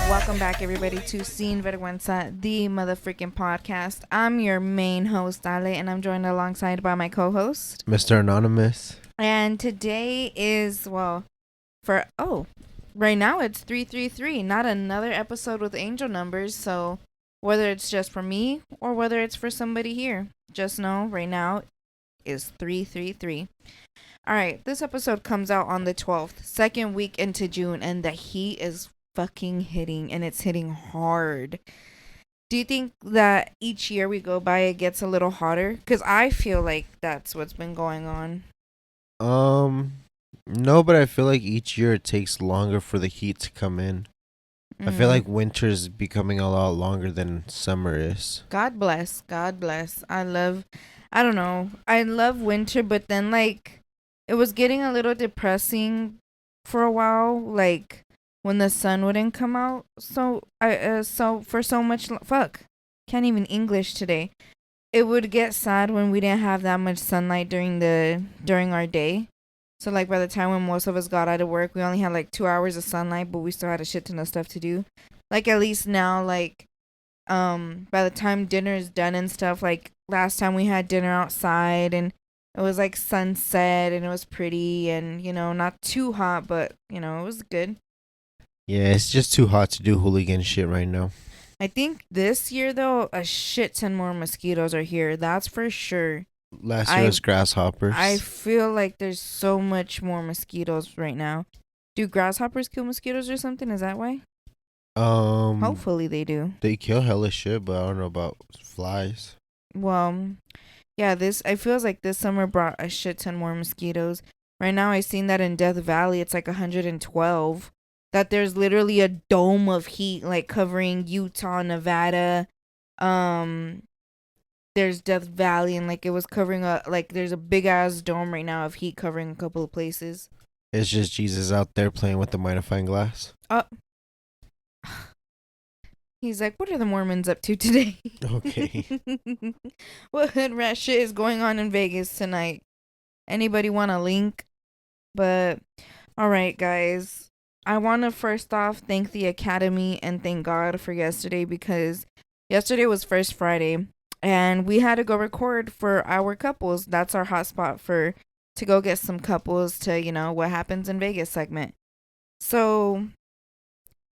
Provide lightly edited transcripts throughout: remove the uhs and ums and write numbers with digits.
Welcome back, everybody, to Sin Vergüenza, the motherfucking podcast. I'm your main host, Ale, and I'm joined alongside by my co-host, Mr. Anonymous. And today is, right now it's 333, not another episode with angel numbers. So whether it's just for me or whether it's for somebody here, just know right now is 333. All right, this episode comes out on the 12th, second week into June, and the heat is fucking hitting, and it's hitting hard. Do you think that each year we go by it gets a little hotter? Because I feel like that's what's been going on. No, but I feel like each year it takes longer for the heat to come in. I feel like winter's becoming a lot longer than summer is. God bless. I love winter, but then like it was getting a little depressing for a while, like when the sun wouldn't come out. So for so much can't even English today. It would get sad when we didn't have that much sunlight during our day. So like by the time when most of us got out of work, we only had like 2 hours of sunlight, but we still had a shit ton of stuff to do. Like at least now, like by the time dinner is done and stuff, like last time we had dinner outside and it was like sunset and it was pretty and, you know, not too hot, but, you know, it was good. Yeah, it's just too hot to do hooligan shit right now. I think this year, though, a shit ton more mosquitoes are here. That's for sure. Last year was grasshoppers. I feel like there's so much more mosquitoes right now. Do grasshoppers kill mosquitoes or something? Is that why? Hopefully they do. They kill hella shit, but I don't know about flies. Well, yeah, I feels like this summer brought a shit ton more mosquitoes. Right now, I seen that in Death Valley, it's like 112. That there's literally a dome of heat like covering Utah, Nevada. There's Death Valley, and like it was covering there's a big ass dome right now of heat covering a couple of places. It's just Jesus out there playing with the magnifying glass. He's like, what are the Mormons up to today? Okay. What hood rat shit is going on in Vegas tonight? Anybody want a link? But all right, guys. I want to first off thank the Academy and thank God for yesterday, because yesterday was First Friday and we had to go record for our couples. That's our hotspot to go get some couples to, you know, what happens in Vegas segment. So,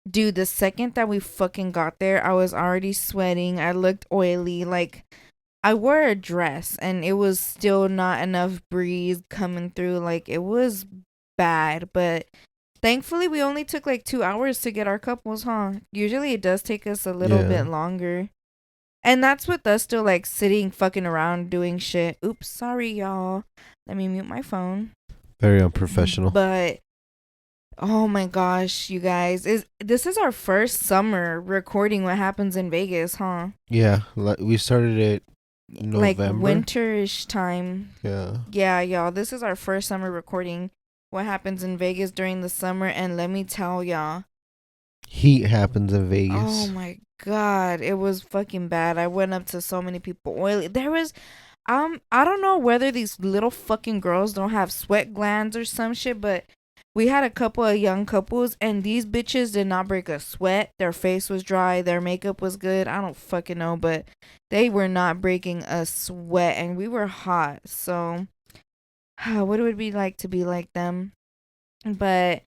dude, the second that we fucking got there, I was already sweating. I looked oily. Like, I wore a dress and it was still not enough breeze coming through. Like, it was bad, but thankfully, we only took like 2 hours to get our couples, huh? Usually it does take us a little bit longer. And that's with us still like sitting fucking around doing shit. Oops, sorry, y'all. Let me mute my phone. Very unprofessional. But, oh my gosh, you guys. This is our first summer recording What Happens in Vegas, huh? Yeah, we started it November. Like winterish time. Yeah. Yeah, y'all. This is our first summer recording What Happens in Vegas during the summer, and let me tell y'all, heat happens in Vegas. Oh my god, it was fucking bad. I went up to so many people oily. There was I don't know whether these little fucking girls don't have sweat glands or some shit, but we had a couple of young couples and these bitches did not break a sweat. Their face was dry, their makeup was good. I don't fucking know, but they were not breaking a sweat and we were hot. So what it would be like to be like them. But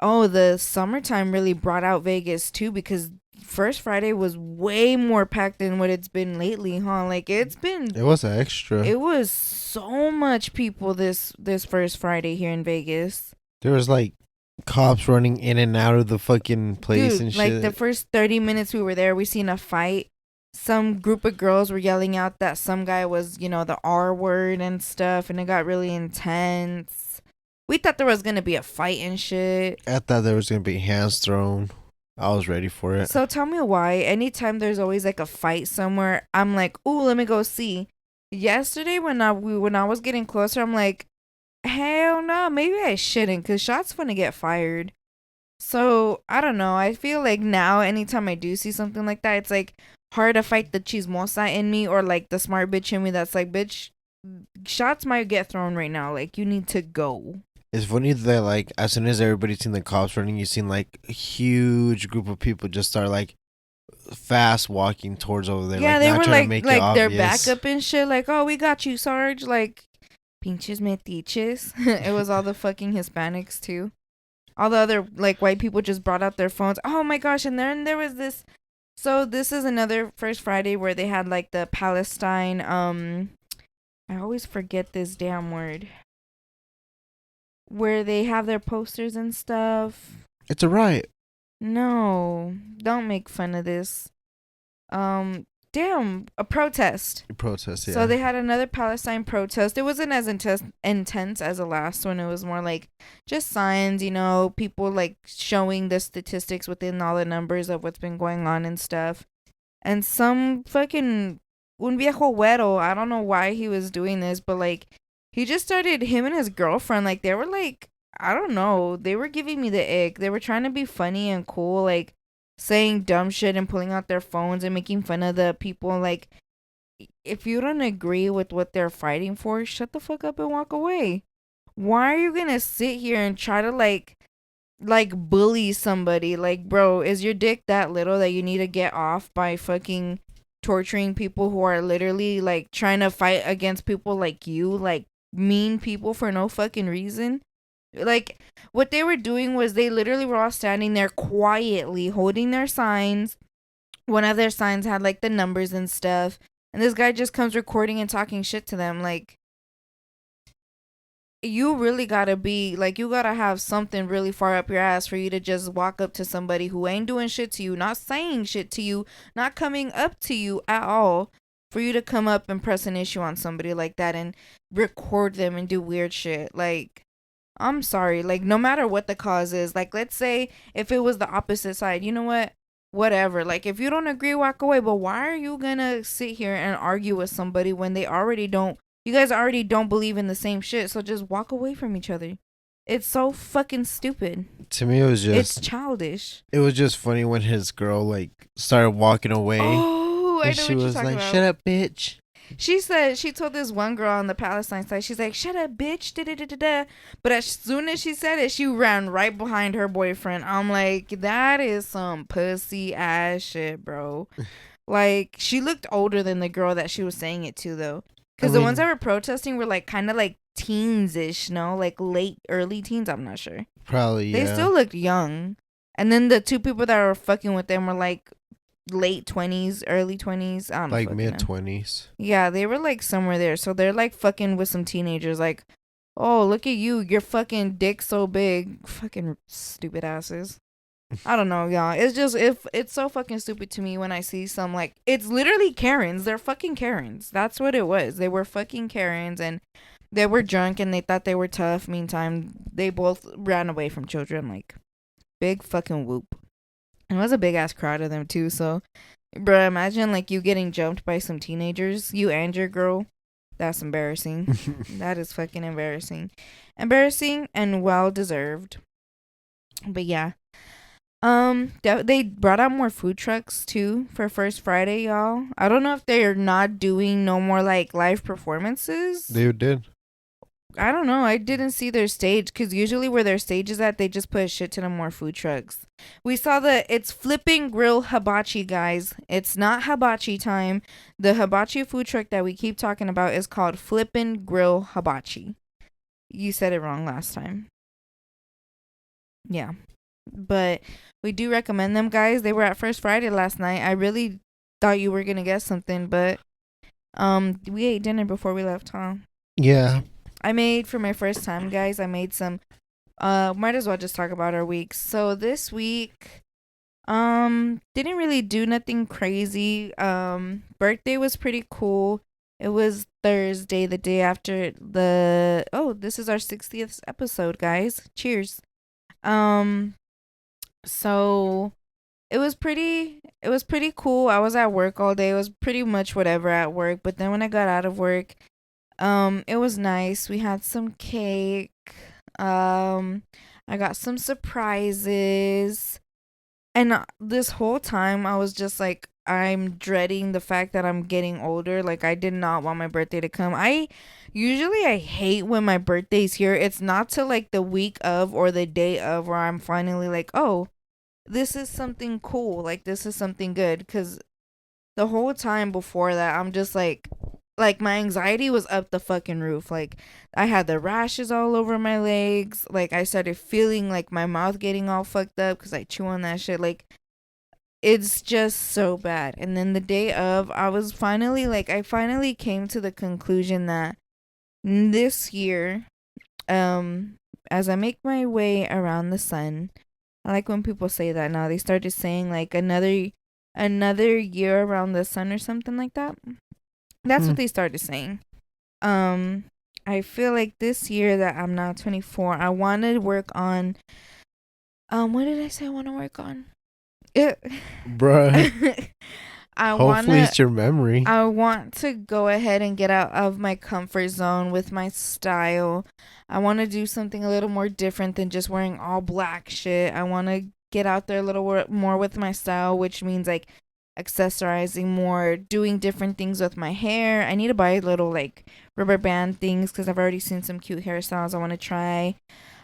the summertime really brought out Vegas too, because First Friday was way more packed than what it's been lately, huh? Like it was extra. It was so much people this First Friday here in Vegas. There was like cops running in and out of the fucking place. Dude, and shit. Like the first 30 minutes we were there, we seen a fight. Some group of girls were yelling out that some guy was, you know, the R word and stuff, and it got really intense. We thought there was going to be a fight and shit. I thought there was going to be hands thrown. I was ready for it. So tell me why. Anytime there's always like a fight somewhere, I'm like, ooh, let me go see. Yesterday when I was getting closer, I'm like, hell no, maybe I shouldn't, because shots gonna get fired. So I don't know. I feel like now anytime I do see something like that, it's like hard to fight the chismosa in me or like the smart bitch in me that's like, bitch, shots might get thrown right now. Like, you need to go. It's funny that like as soon as everybody's seen the cops running, you seen like a huge group of people just start like fast walking towards over there, Yeah, like they not were trying to make it like their obvious. backup and shit. Like, oh, we got you, Sarge. Like, pinches metiches. It was all the fucking Hispanics too. All the other like white people just brought out their phones. Oh my gosh! And then there was this. So this is another First Friday where they had like the Palestine. I always forget this damn word. Where they have their posters and stuff. It's a riot. No, don't make fun of this. Damn, a protest. Protest, So yeah. they had another Palestine protest. It wasn't as intense as the last one. It was more like just signs, people like showing the statistics within all the numbers of what's been going on and stuff. And some fucking un viejo güero, I don't know why he was doing this, but like he just started, him and his girlfriend, like they were like, I don't know, they were giving me the ick. They were trying to be funny and cool, like saying dumb shit and pulling out their phones and making fun of the people. Like, if you don't agree with what they're fighting for, shut the fuck up and walk away. Why are you gonna sit here and try to like bully somebody? Like, bro, is your dick that little that you need to get off by fucking torturing people who are literally like trying to fight against people like you, like mean people for no fucking reason? Like, what they were doing was they literally were all standing there quietly holding their signs. One of their signs had like the numbers and stuff, and this guy just comes recording and talking shit to them. Like, you really gotta be like, you gotta have something really far up your ass for you to just walk up to somebody who ain't doing shit to you, not saying shit to you, not coming up to you at all, for you to come up and press an issue on somebody like that and record them and do weird shit. Like, I'm sorry. Like, no matter what the cause is, like, let's say if it was the opposite side, you know what? Whatever. Like, if you don't agree, walk away. But why are you gonna sit here and argue with somebody when they already don't, you guys already don't believe in the same shit? So just walk away from each other. It's so fucking stupid. To me, It's childish. it was just funny when his girl like started walking away, Oh, I and know she what you're was talking like, about. "Shut up, bitch." She said she told this one girl on the Palestine side, she's like, "Shut up, bitch!" Da, da, da, da, da. But as soon as she said it, she ran right behind her boyfriend. I'm like, that is some pussy ass shit, bro. Like, she looked older than the girl that she was saying it to, though, I because the ones that mean, were protesting were like kind of like teens-ish, no, like late early teens. I'm not sure. probably They yeah, still looked young. And then the two people that were fucking with them were like late 20s, early 20s. I don't like fucking mid know. 20s. Yeah, they were like somewhere there. So they're like fucking with some teenagers. Like, oh, look at you. Your fucking dick so big. Fucking stupid asses. I don't know, y'all. It's just, if it's so fucking stupid to me when I see some, like, it's literally Karens. They're fucking Karens. That's what it was. They were fucking Karens, and they were drunk and they thought they were tough. Meantime, they both ran away from children. Like, big fucking whoop. And it was a big ass crowd of them too. So, bro, imagine like you getting jumped by some teenagers, you and your girl. That's embarrassing. That is fucking embarrassing. Embarrassing and well deserved. But yeah. They brought out more food trucks too for First Friday, y'all. I don't know if they're not doing no more like live performances. They did. I don't know. I didn't see their stage because usually where their stage is at, they just put a shit ton of more food trucks. We saw it's flipping grill hibachi, guys. It's not hibachi time. The hibachi food truck that we keep talking about is called Flippin' Grill Hibachi. You said it wrong last time. Yeah. But we do recommend them, guys. They were at First Friday last night. I really thought you were gonna get something, but we ate dinner before we left, huh? Yeah. I made, for my first time, guys, I made some, might as well just talk about our weeks. So this week, didn't really do nothing crazy. Birthday was pretty cool. It was Thursday, the day after this is our 60th episode, guys. Cheers. Um, so it was pretty cool. I was at work all day. It was pretty much whatever at work, but then when I got out of work, it was nice. We had some cake. Um, I got some surprises. And this whole time I was just like, I'm dreading the fact that I'm getting older. Like, I did not want my birthday to come. I hate when my birthday's here. It's not till like the week of or the day of where I'm finally like, oh, this is something cool. Like, this is something good. Because the whole time before that, I'm just like my anxiety was up the fucking roof. Like, I had the rashes all over my legs. Like, I started feeling like my mouth getting all fucked up because I chew on that shit. Like, it's just so bad. And then the day of, I finally came to the conclusion that this year, um, as I make my way around the sun, I like when people say that now. They started saying like another year around the sun or something like that. That's Hmm. what they started saying. Um, I feel like this year that I'm now 24, I want to work on. What did I say I want to work on? It, Bruh. I Hopefully wanna it's your memory. I want to go ahead and get out of my comfort zone with my style. I want to do something a little more different than just wearing all black shit. I want to get out there a little more with my style, which means like accessorizing more, doing different things with my hair. I need to buy little like rubber band things because I've already seen some cute hairstyles I want to try.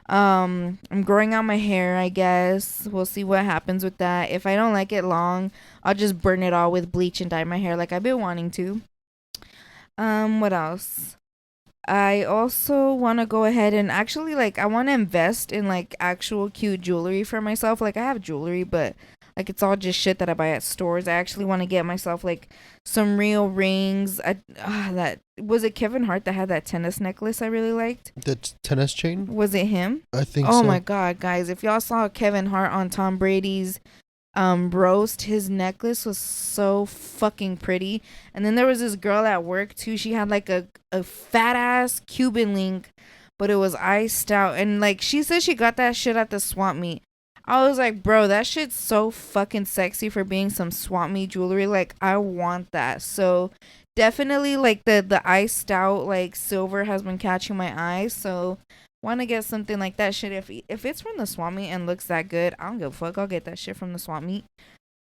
I'm growing out my hair, I guess. We'll see what happens with that. If I don't like it long, I'll just burn it all with bleach and dye my hair like I've been wanting to. What else? I also want to go ahead and actually like I want to invest in like actual cute jewelry for myself. Like I have jewelry, but like it's all just shit that I buy at stores. I actually want to get myself like some real rings. That was it. Kevin Hart that had that tennis necklace I really liked. The tennis chain? Was it him? I think Oh so. my god, guys! If y'all saw Kevin Hart on Tom Brady's roast, his necklace was so fucking pretty. And then there was this girl at work too. She had like a fat ass Cuban link, but it was iced out. And like she said she got that shit at the swap meet. I was like, bro, that shit's so fucking sexy for being some swap meet jewelry. Like I want that. So definitely like the iced out like silver has been catching my eye. So want to get something like that shit. If it's from the swap meet and looks that good, I don't give a fuck. I'll get that shit from the swap meet.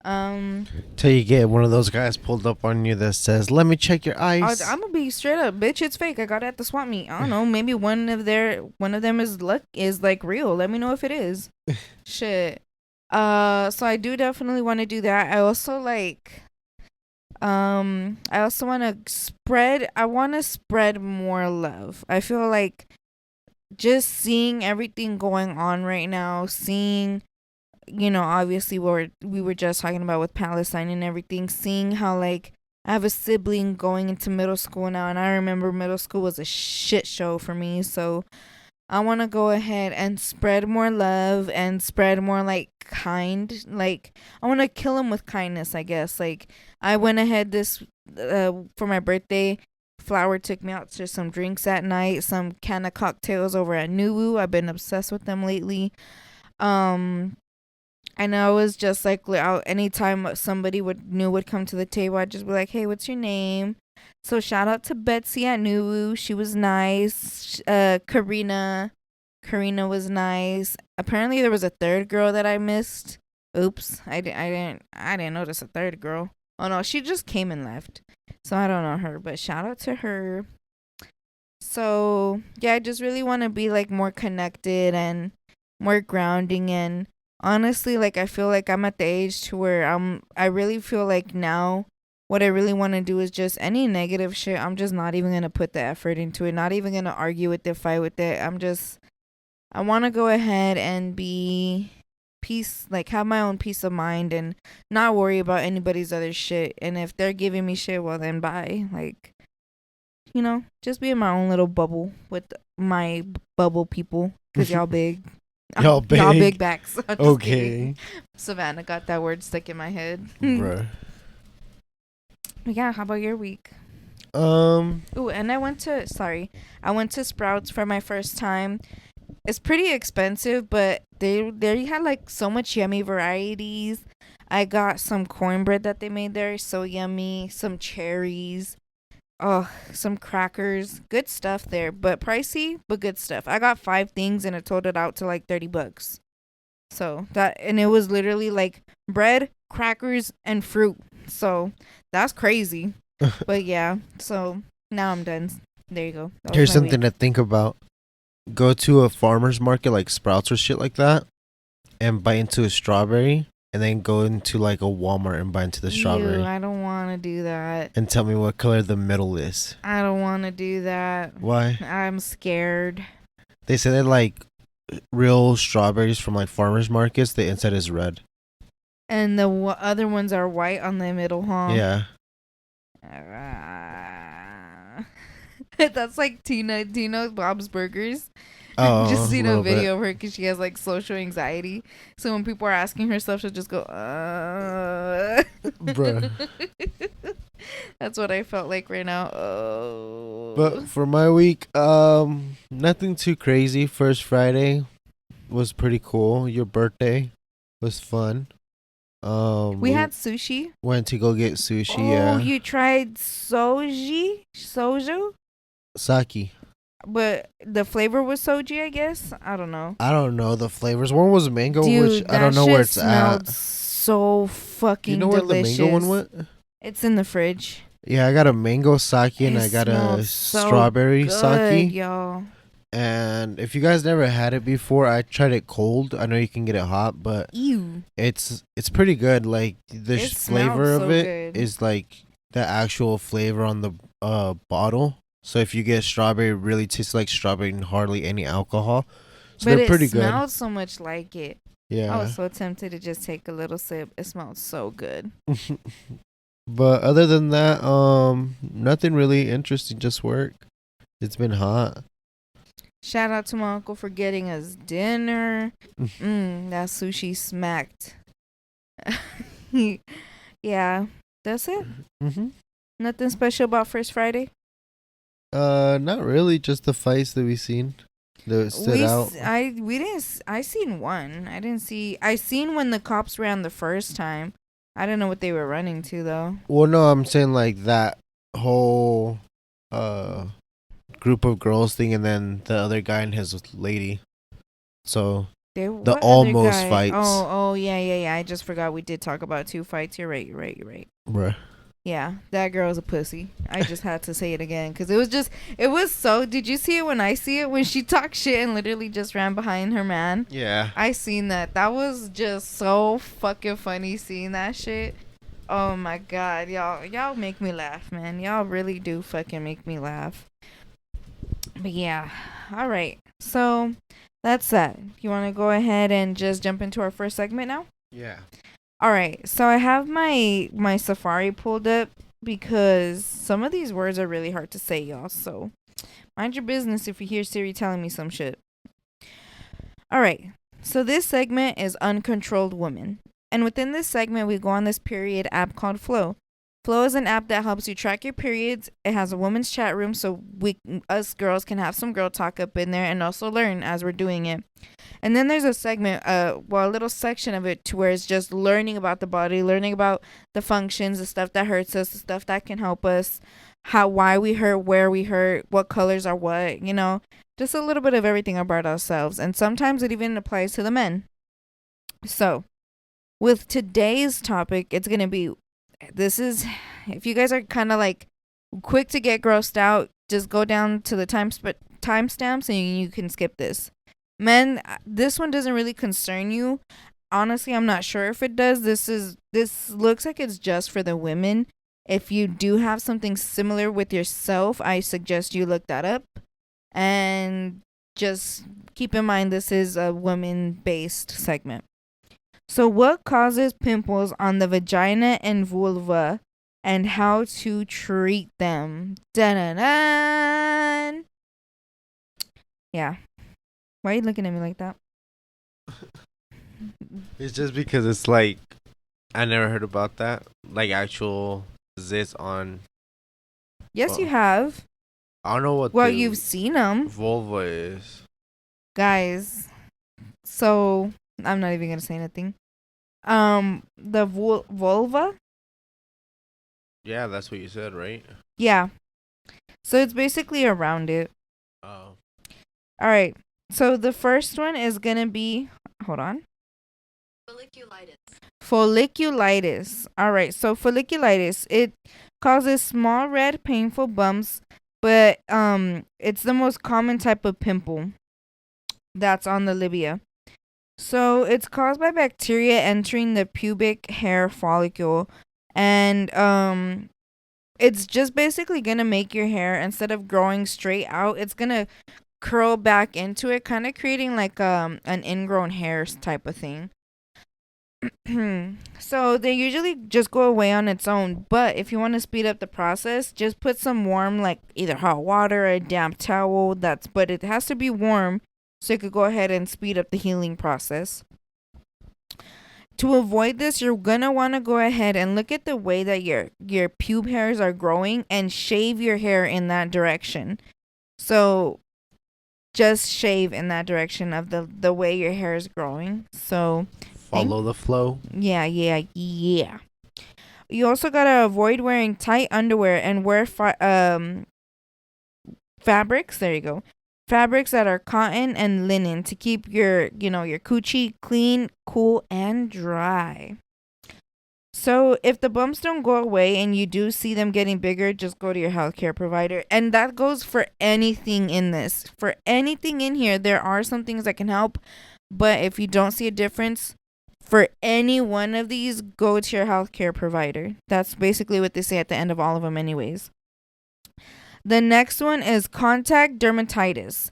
Um, Till you get one of those guys pulled up on you that says, "Let me check your I'm ice." gonna be straight up, bitch. It's fake. I got it at the swap meet. I don't know. Maybe one of them is like real. Let me know if it is. Shit. So I do definitely want to do that. I also like. I also want to spread. I want to spread more love. I feel like just seeing everything going on right now, seeing, obviously what we were just talking about with Palestine and everything, seeing how like I have a sibling going into middle school now, and I remember middle school was a shit show for me. So I want to go ahead and spread more love and spread more like like I want to kill him with kindness, I guess. Like I went ahead this for my birthday. Flower took me out to some drinks at night, some kind of cocktails over at Nuwu. I've been obsessed with them lately. Um, and I was just like, anytime somebody would come to the table, I'd just be like, "Hey, what's your name?" So shout out to Betsy at Nuwu. She was nice. Karina was nice. Apparently, there was a third girl that I missed. Oops, I didn't notice a third girl. Oh no, she just came and left. So I don't know her, but shout out to her. So yeah, I just really want to be like more connected and more grounding, and honestly, like I feel like I'm at the age to where I really feel like now what I really want to do is just any negative shit, I'm just not even going to put the effort into it, not even going to argue with it, fight with it. I want to go ahead and be peace, like have my own peace of mind and not worry about anybody's other shit. And if they're giving me shit, well then bye. Like, just be in my own little bubble with my bubble people, because y'all big. Y'all Y'all big. big backs. I'm just kidding. Okay. Savannah got that word stuck in my head. Bruh. Yeah, how about your week? Um, Ooh, and I went to Sprouts for my first time. It's pretty expensive, but they had like so much yummy varieties. I got some cornbread that they made there, so yummy. Some cherries, oh, some crackers, good stuff there, but pricey, but good stuff. I got 5 things and it totaled out to like $30. So and it was literally like bread, crackers, and fruit. So that's crazy. But yeah, so now I'm done. There you go. That was Here's my something week. to think about. Go to a farmer's market like Sprouts or shit like that and bite into a strawberry, and then go into like a Walmart and bite into the Ew, strawberry. I don't want to do that. And tell me what color the middle is. I don't want to do that. Why? I'm scared. They say that like real strawberries from like farmers markets, the inside is red. And the other ones are white on the middle, huh? Yeah. Ah. That's like Tina. Do you know Bob's Burgers? Just Oh, a seen a little bit. video of her because she has like social anxiety. So when people are asking her stuff, she'll just go, Bruh. That's what I felt like right now. Oh. But for my week, nothing too crazy. First Friday was pretty cool. Your birthday was fun. We had sushi. Went to go get sushi. Oh, Yeah. you tried soju? Sake. But the flavor was soju, I guess. I don't know. I don't know the flavors. One was mango, Dude, which I don't know where it's smelled at. so fucking You know where delicious. the mango one went? It's in the fridge. Yeah, I got a mango sake and I got a smells so strawberry good, sake. y'all. And if you guys never had it before, I tried it cold. I know you can get it hot, but Ew. it's pretty good. Like the It flavor smelled of so it is good. like the actual flavor on the bottle. So if you get strawberry, it really tastes like strawberry and hardly any alcohol. So But they're it pretty good. smelled so much like it. I Yeah. was so tempted to just take a little sip. It smelled so good. But other than that, nothing really interesting. Just work. It's been hot. Shout out to my uncle for getting us dinner. That sushi smacked. Yeah, that's it. Mm-hmm. Nothing special about First Friday. Not really. Just the fights that we seen that stood out. I seen one. I didn't see. I seen when the cops ran the first time. I didn't know what they were running to though. Well, no, I'm saying like that whole uh group of girls thing, and then the other guy and his lady. So They the what other almost guy? fights, Oh yeah. I just forgot we did talk about two fights. You're right. bruh. Yeah, that girl's a pussy. I just had to say it again because it was so. Did you see it when I see it when she talked shit and literally just ran behind her man? Yeah. I seen that. That was just so fucking funny seeing that shit. Oh my god, y'all make me laugh, man. Y'all really do fucking make me laugh. But yeah, all right. So that's that. You want to go ahead and just jump into our first segment now? Yeah. All right. So I have my Safari pulled up because some of these words are really hard to say, y'all. So mind your business if you hear Siri telling me some shit. All right. So this segment is Uncontrolled Woman. And within this segment, we go on this period app called Flow. Flow is an app that helps you track your periods. It has a women's chat room so us girls can have some girl talk up in there and also learn as we're doing it. And then there's a segment, a little section of it to where it's just learning about the body, learning about the functions, the stuff that hurts us, the stuff that can help us, why we hurt, where we hurt, what colors are what, just a little bit of everything about ourselves. And sometimes it even applies to the men. So with today's topic, it's going to be, if you guys are kind of like quick to get grossed out, just go down to the timestamps and you can skip this. Men, this one doesn't really concern you. Honestly, I'm not sure if it does. This looks like it's just for the women. If you do have something similar with yourself, I suggest you look that up. And just keep in mind this is a women-based segment. So what causes pimples on the vagina and vulva and how to treat them? Dun-dun-dun. Yeah. Why are you looking at me like that? It's just because it's like I never heard about that. Like actual zits on. Yes, you have. I don't know what. Well, you've seen them, vulva is. guys. So I'm not even gonna say anything. The vulva. Yeah, that's what you said, right? Yeah. So it's basically around it. Oh. All right. So the first one is gonna be. Hold on. Folliculitis. All right. So folliculitis, it causes small red painful bumps, but it's the most common type of pimple that's on the labia. So it's caused by bacteria entering the pubic hair follicle, and it's just basically going to make your hair, instead of growing straight out, it's going to curl back into it, kind of creating like an ingrown hairs type of thing. So they usually just go away on its own, but if you want to speed up the process, just put some warm, like either hot water or a damp towel. But it has to be warm so you could go ahead and speed up the healing process. To avoid this, you're gonna want to go ahead and look at the way that your pube hairs are growing and shave your hair in that direction. So just shave in that direction of the way your hair is growing. So Follow the flow. yeah. You also gotta avoid wearing tight underwear and wear fabrics. There you go. Fabrics that are cotton and linen to keep your coochie clean, cool, and dry. So if the bumps don't go away and you do see them getting bigger, just go to your healthcare provider. And that goes for anything in this. For anything in here, there are some things that can help. But if you don't see a difference for any one of these, go to your healthcare provider. That's basically what they say at the end of all of them anyways. The next one is contact dermatitis.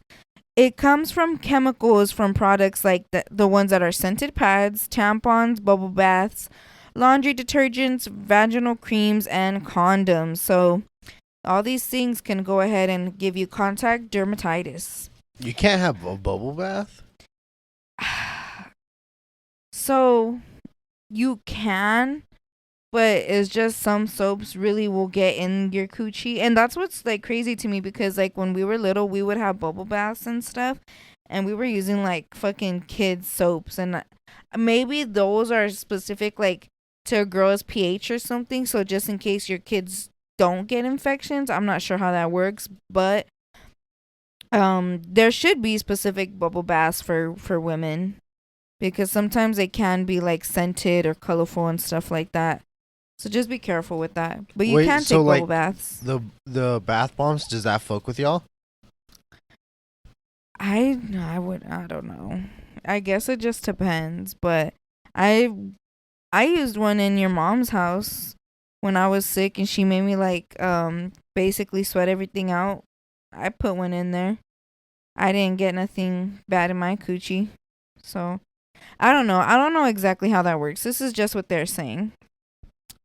It comes from chemicals from products like the ones that are scented pads, tampons, bubble baths, laundry detergents, vaginal creams, and condoms. So all these things can go ahead and give you contact dermatitis. You can't have a bubble bath? So you can, but it's just some soaps really will get in your coochie. And that's what's like crazy to me, because like when we were little, we would have bubble baths and stuff, and we were using like fucking kids soaps, and maybe those are specific like to a girl's pH or something. So just in case your kids don't get infections, I'm not sure how that works, but there should be specific bubble baths for women, because sometimes they can be like scented or colorful and stuff like that. So just be careful with that. But you can take bubble baths. The bath bombs, does that fuck with y'all? I don't know. I guess it just depends, but I used one in your mom's house when I was sick and she made me like basically sweat everything out. I put one in there. I didn't get nothing bad in my coochie. So I don't know. I don't know exactly how that works. This is just what they're saying.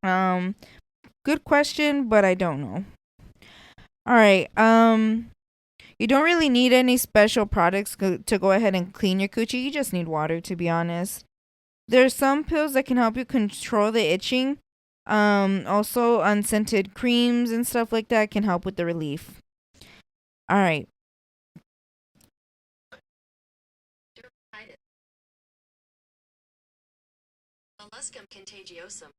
Good question, but I don't know. All right. You don't really need any special products to go ahead and clean your coochie. You just need water, to be honest. There's some pills that can help you control the itching. Also unscented creams and stuff like that can help with the relief. All right. Molluscum contagiosum.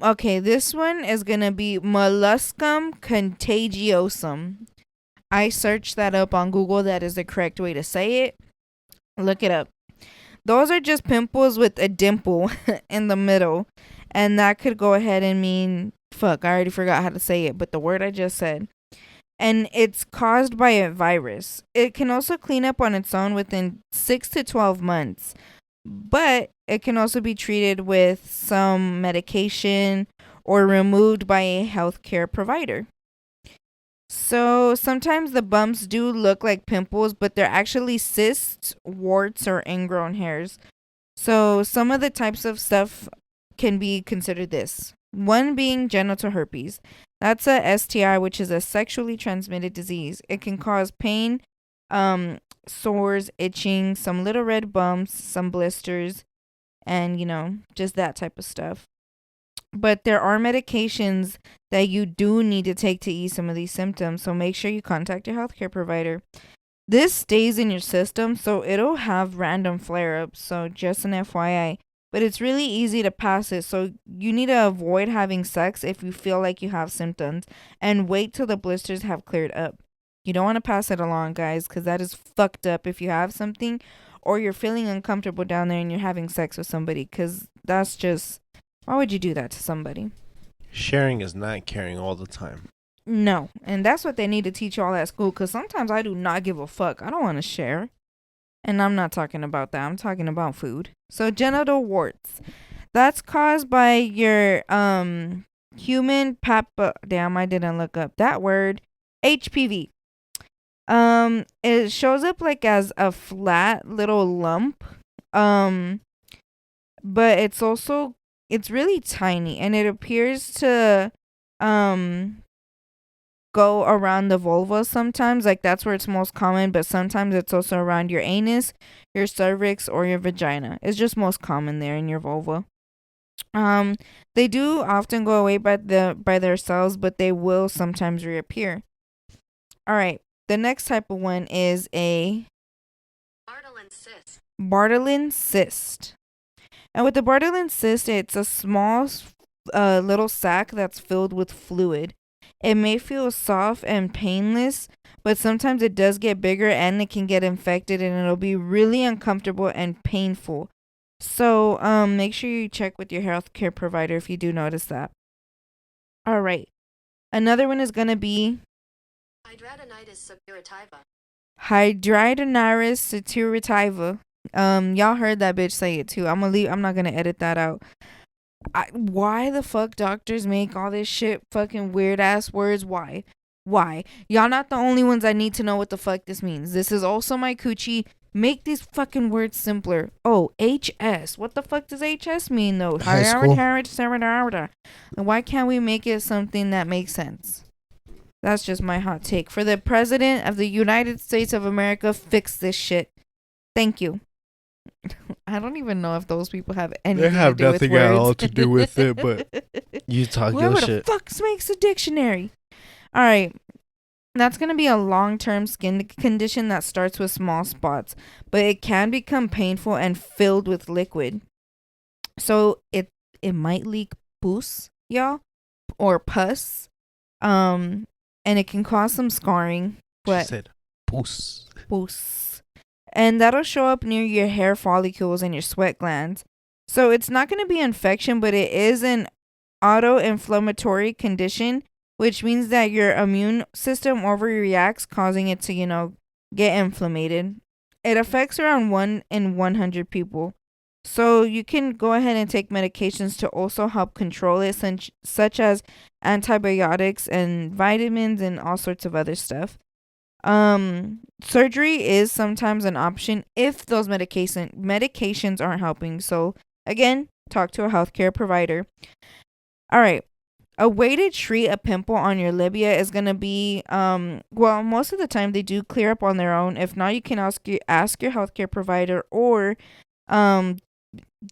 Okay, this one is gonna be molluscum contagiosum. I searched that up on Google. That is the correct way to say it. Look it up. Those are just pimples with a dimple in the middle, and that could go ahead and mean fuck. I already forgot how to say it, but the word I just said. And it's caused by a virus. It can also clean up on its own within 6 to 12 months. But it can also be treated with some medication or removed by a healthcare provider. So sometimes the bumps do look like pimples, but they're actually cysts, warts, or ingrown hairs. So some of the types of stuff can be considered this. One being genital herpes. That's a STI, which is a sexually transmitted disease. It can cause pain, sores, itching, some little red bumps, some blisters, and just that type of stuff. But there are medications that you do need to take to ease some of these symptoms, so make sure you contact your healthcare provider. This stays in your system, so it'll have random flare-ups, so just an FYI. But it's really easy to pass it, so you need to avoid having sex if you feel like you have symptoms, and wait till the blisters have cleared up. You don't want to pass it along, guys, because that is fucked up if you have something, or you're feeling uncomfortable down there and you're having sex with somebody, because that's just, why would you do that to somebody? Sharing is not caring all the time. No, and that's what they need to teach y'all at school, because sometimes I do not give a fuck. I don't want to share. And I'm not talking about that. I'm talking about food. So genital warts. That's caused by your human damn, I didn't look up that word. HPV. It shows up like as a flat little lump. But it's really tiny, and it appears to go around the vulva sometimes. Like, that's where it's most common, but sometimes it's also around your anus, your cervix, or your vagina. It's just most common there in your vulva. They do often go away by themselves, but they will sometimes reappear. All right. The next type of one is a Bartholin cyst. And with the Bartholin cyst, it's a small little sac that's filled with fluid. It may feel soft and painless, but sometimes it does get bigger and it can get infected, and it'll be really uncomfortable and painful. So make sure you check with your healthcare provider if you do notice that. All right. Another one is going to be Hidradenitis suppurativa. Hidradenitis suppurativa. Y'all heard that bitch say it too. I'm not going to edit that out. Why the fuck doctors make all this shit fucking weird ass words? Why? Y'all not the only ones that need to know what the fuck this means. This is also my coochie. Make these fucking words simpler. Oh, HS. What the fuck does HS mean though? High school. And why can't we make it something that makes sense? That's just my hot take. For the President of the United States of America, fix this shit. Thank you. I don't even know if those people have anything They have to do nothing with at words. all to do with it, but you talk your Whoever the shit. fuck makes a dictionary? All right. That's going to be a long-term skin condition that starts with small spots, but it can become painful and filled with liquid. So it might leak pus, y'all, or pus. And it can cause some scarring. But She said, "Poos." pus. And that'll show up near your hair follicles and your sweat glands. So it's not going to be infection, but it is an auto-inflammatory condition, which means that your immune system overreacts, causing it to, get inflamed. It affects around 1 in 100 people. So you can go ahead and take medications to also help control it, such as antibiotics and vitamins and all sorts of other stuff. Surgery is sometimes an option if those medications aren't helping. So again, talk to a healthcare provider. All right. A way to treat a pimple on your labia is going to be, most of the time they do clear up on their own. If not, you can ask your healthcare provider, or,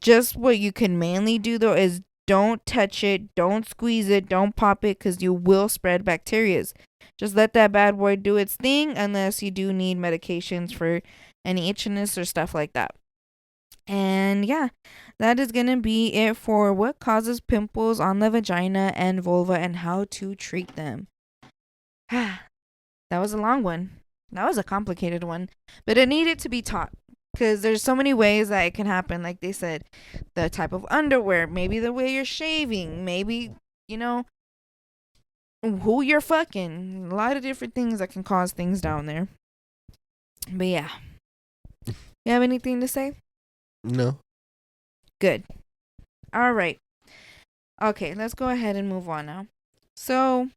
just what you can mainly do though is don't touch it, don't squeeze it, don't pop it, because you will spread bacterias. Just let that bad boy do its thing, unless you do need medications for any itchiness or stuff like that. And yeah, that is going to be it for what causes pimples on the vagina and vulva and how to treat them. That was a long one. That was a complicated one, but it needed to be taught, because there's so many ways that it can happen. Like they said, the type of underwear, maybe the way you're shaving, maybe, who you're fucking. A lot of different things that can cause things down there. But yeah. You have anything to say? No. Good. All right. Okay, let's go ahead and move on now. So,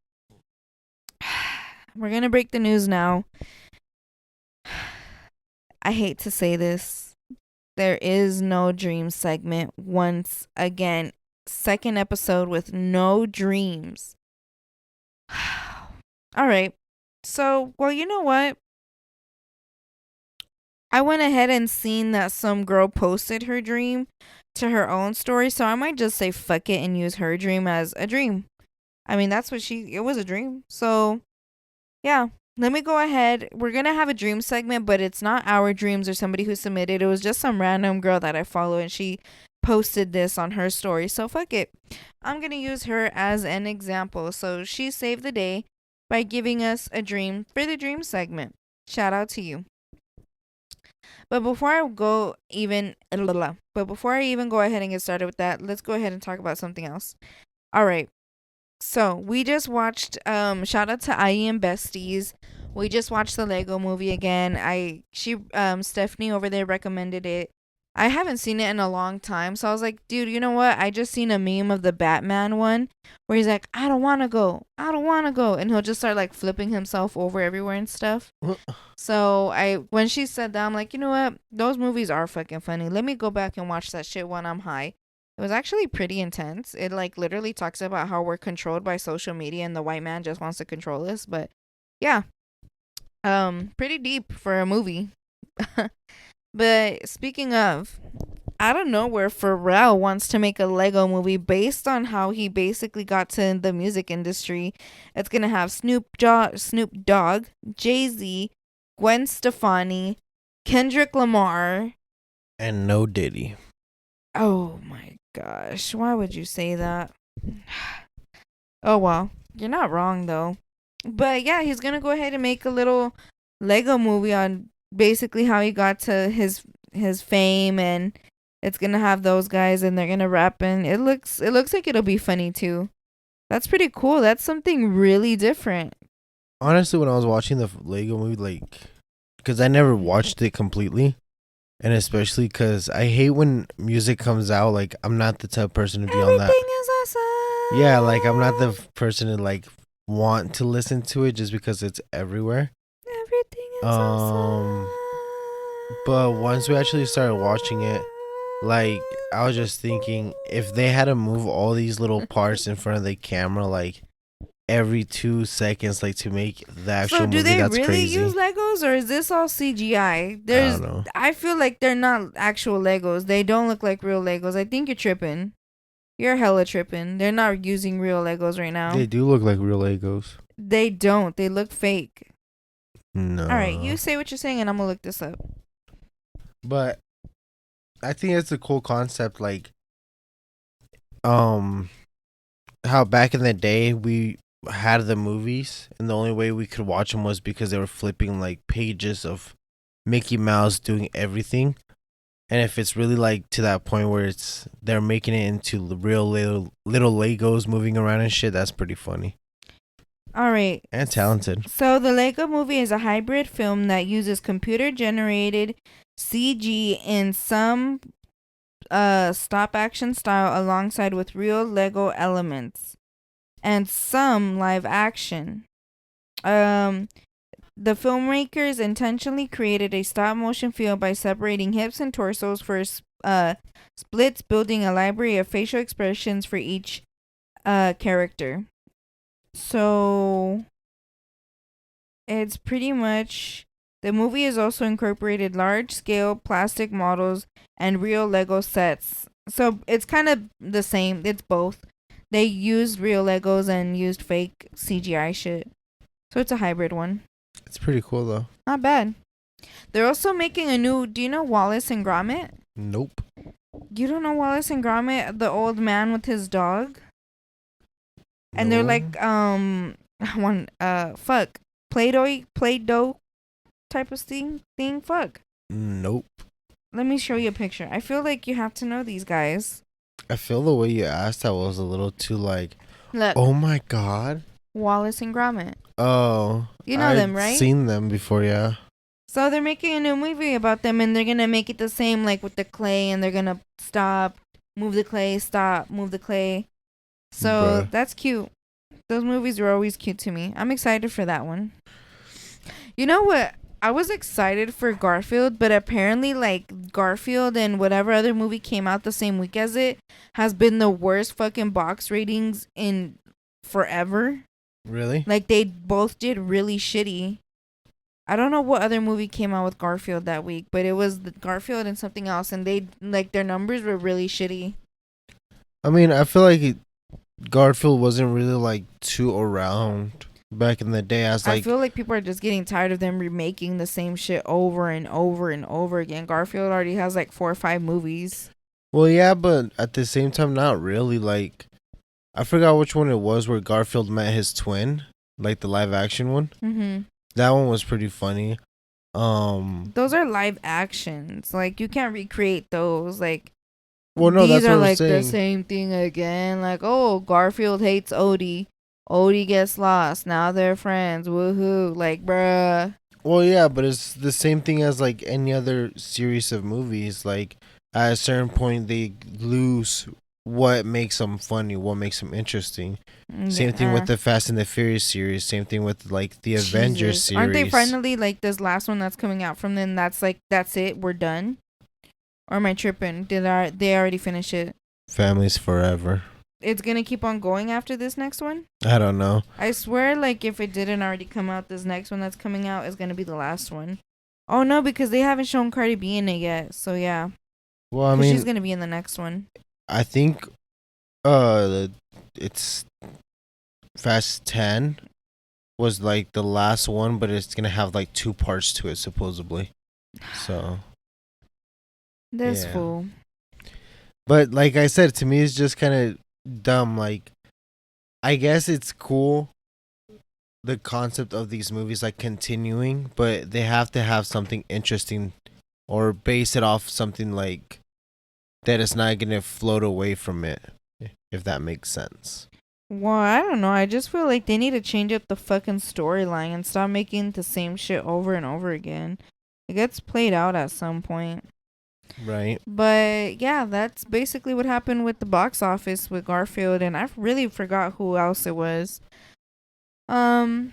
we're going to break the news now. I hate to say this. There is no dream segment once again. Second episode with no dreams. All right. So, well, you know what? I went ahead and seen that some girl posted her dream to her own story. So I might just say fuck it and use her dream as a dream. I mean, that's what it was a dream. So, yeah. Let me go ahead. We're going to have a dream segment, but it's not our dreams or somebody who submitted. It was just some random girl that I follow, and she posted this on her story. So fuck it. I'm going to use her as an example. So she saved the day by giving us a dream for the dream segment. Shout out to you. But before I go even, but before I even go ahead and get started with that, let's go ahead and talk about something else. All right. So we just watched. Shout out to IE and Besties. We just watched the Lego Movie again. Stephanie over there recommended it. I haven't seen it in a long time, so I was like, dude, you know what? I just seen a meme of the Batman one where he's like, I don't want to go, I don't want to go, and he'll just start like flipping himself over everywhere and stuff. So when she said that, I'm like, you know what? Those movies are fucking funny. Let me go back and watch that shit when I'm high. It was actually pretty intense. It like literally talks about how we're controlled by social media and the white man just wants to control us. But yeah, pretty deep for a movie. But speaking of, out of nowhere, Pharrell wants to make a Lego movie based on how he basically got to the music industry. It's gonna have Snoop Dogg, Jay-Z, Gwen Stefani, Kendrick Lamar, And no Diddy. Oh my gosh, why would you say that? Oh well, you're not wrong though. But yeah, he's gonna go ahead and make a little Lego movie on basically how he got to his fame, and it's gonna have those guys and they're gonna rap, and it looks like it'll be funny too. That's pretty cool. That's something really different. Honestly, when I was watching the Lego movie, like, because I never watched it completely, and especially because I hate when music comes out. Like, I'm not the type of person to be on that. Everything is awesome. Yeah, like, I'm not the person to, like, want to listen to it just because it's everywhere. Everything is awesome. But once we actually started watching it, like, I was just thinking, if they had to move all these little parts in front of the camera, like, every 2 seconds, like, to make the actual So do movie, they that's really crazy. use Legos, or is this all CGI? I don't know. I feel like they're not actual Legos. They don't look like real Legos. I think you're tripping. You're hella tripping. They're not using real Legos right now. They do look like real Legos. They don't. They look fake. No. All right, you say what you're saying, and I'm gonna look this up. But I think it's a cool concept, like, how back in the day we had the movies, and the only way we could watch them was because they were flipping like pages of Mickey Mouse doing everything. And if it's really like to that point where they're making it into real little Legos moving around and shit, that's pretty funny All right. and talented. So the Lego Movie is a hybrid film that uses computer generated CG in some stop action style alongside with real Lego elements and some live action. The filmmakers intentionally created a stop motion feel by separating hips and torsos for splits, building a library of facial expressions for each character. So it's pretty much, the movie has also incorporated large scale plastic models and real Lego sets. So it's kind of the same. It's both. They used real Legos and used fake CGI shit. So it's a hybrid one. It's pretty cool though. Not bad. They're also making a new. Do you know Wallace and Gromit? Nope. You don't know Wallace and Gromit, the old man with his dog? And they're No. like Play-Doh type of thing. Fuck. Nope. Let me show you a picture. I feel like you have to know these guys. I feel the way you asked that was a little too like, Look, oh my god. Wallace and Gromit. Oh. You know them, right? I've seen them before, yeah. So they're making a new movie about them, and they're gonna make it the same, like with the clay, and they're gonna stop, move the clay, stop, move the clay. So Bruh. that's cute. Those movies were always cute to me. I'm excited for that one. You know what? I was excited for Garfield, but apparently, like, Garfield and whatever other movie came out the same week as it has been the worst fucking box ratings in forever. Really? Like, they both did really shitty. I don't know what other movie came out with Garfield that week, but it was Garfield and something else, and they, like, their numbers were really shitty. I mean, I feel like Garfield wasn't really like too around back in the day. I feel like people are just getting tired of them remaking the same shit over and over and over again. Garfield already has like 4 or 5 movies. Well, yeah, but at the same time, not really. Like, I forgot which one it was where Garfield met his twin, like the live action one. Mm-hmm. That one was pretty funny. Those are live actions. Like you can't recreate those. Like Well, no, these that's what are I'm like the saying. same thing again. Like, oh, Garfield hates Odie. Odie gets lost. Now they're friends. Woohoo. Like, bruh. Well, yeah, but it's the same thing as like any other series of movies. Like at a certain point, they lose what makes them funny, what makes them interesting. Same thing with Yeah. the Fast and the Furious series. Same thing with like the Avengers Jesus. Aren't they series. finally like this last one that's coming out from them? That's like, that's it. We're done. Or am I tripping? They already finish it? Families forever. It's gonna keep on going after this next one? I don't know. I swear, like, if it didn't already come out, this next one that's coming out is gonna be the last one. Oh no, because they haven't shown Cardi B in it yet. So yeah, Well, I because mean, she's gonna be in the next one. I think it's Fast 10 was like the last one, but it's gonna have like two parts to it supposedly. So, This yeah. fool. But like I said, to me, it's just kind of dumb. Like, I guess it's cool the concept of these movies like continuing, but they have to have something interesting or base it off something like that is not gonna float away from it, if that makes sense. Well, I don't know. I just feel like they need to change up the fucking storyline and stop making the same shit over and over again. It gets played out at some point. Right. But yeah, that's basically what happened with the box office with Garfield, and I really forgot who else it was. I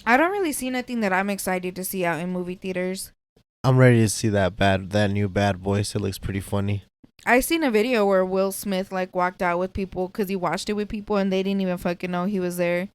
don't really see nothing that I'm excited to see out in movie theaters. I'm ready to see that new Bad Boys. It looks pretty funny. I seen a video where Will Smith like walked out with people because he watched it with people and they didn't even fucking know he was there.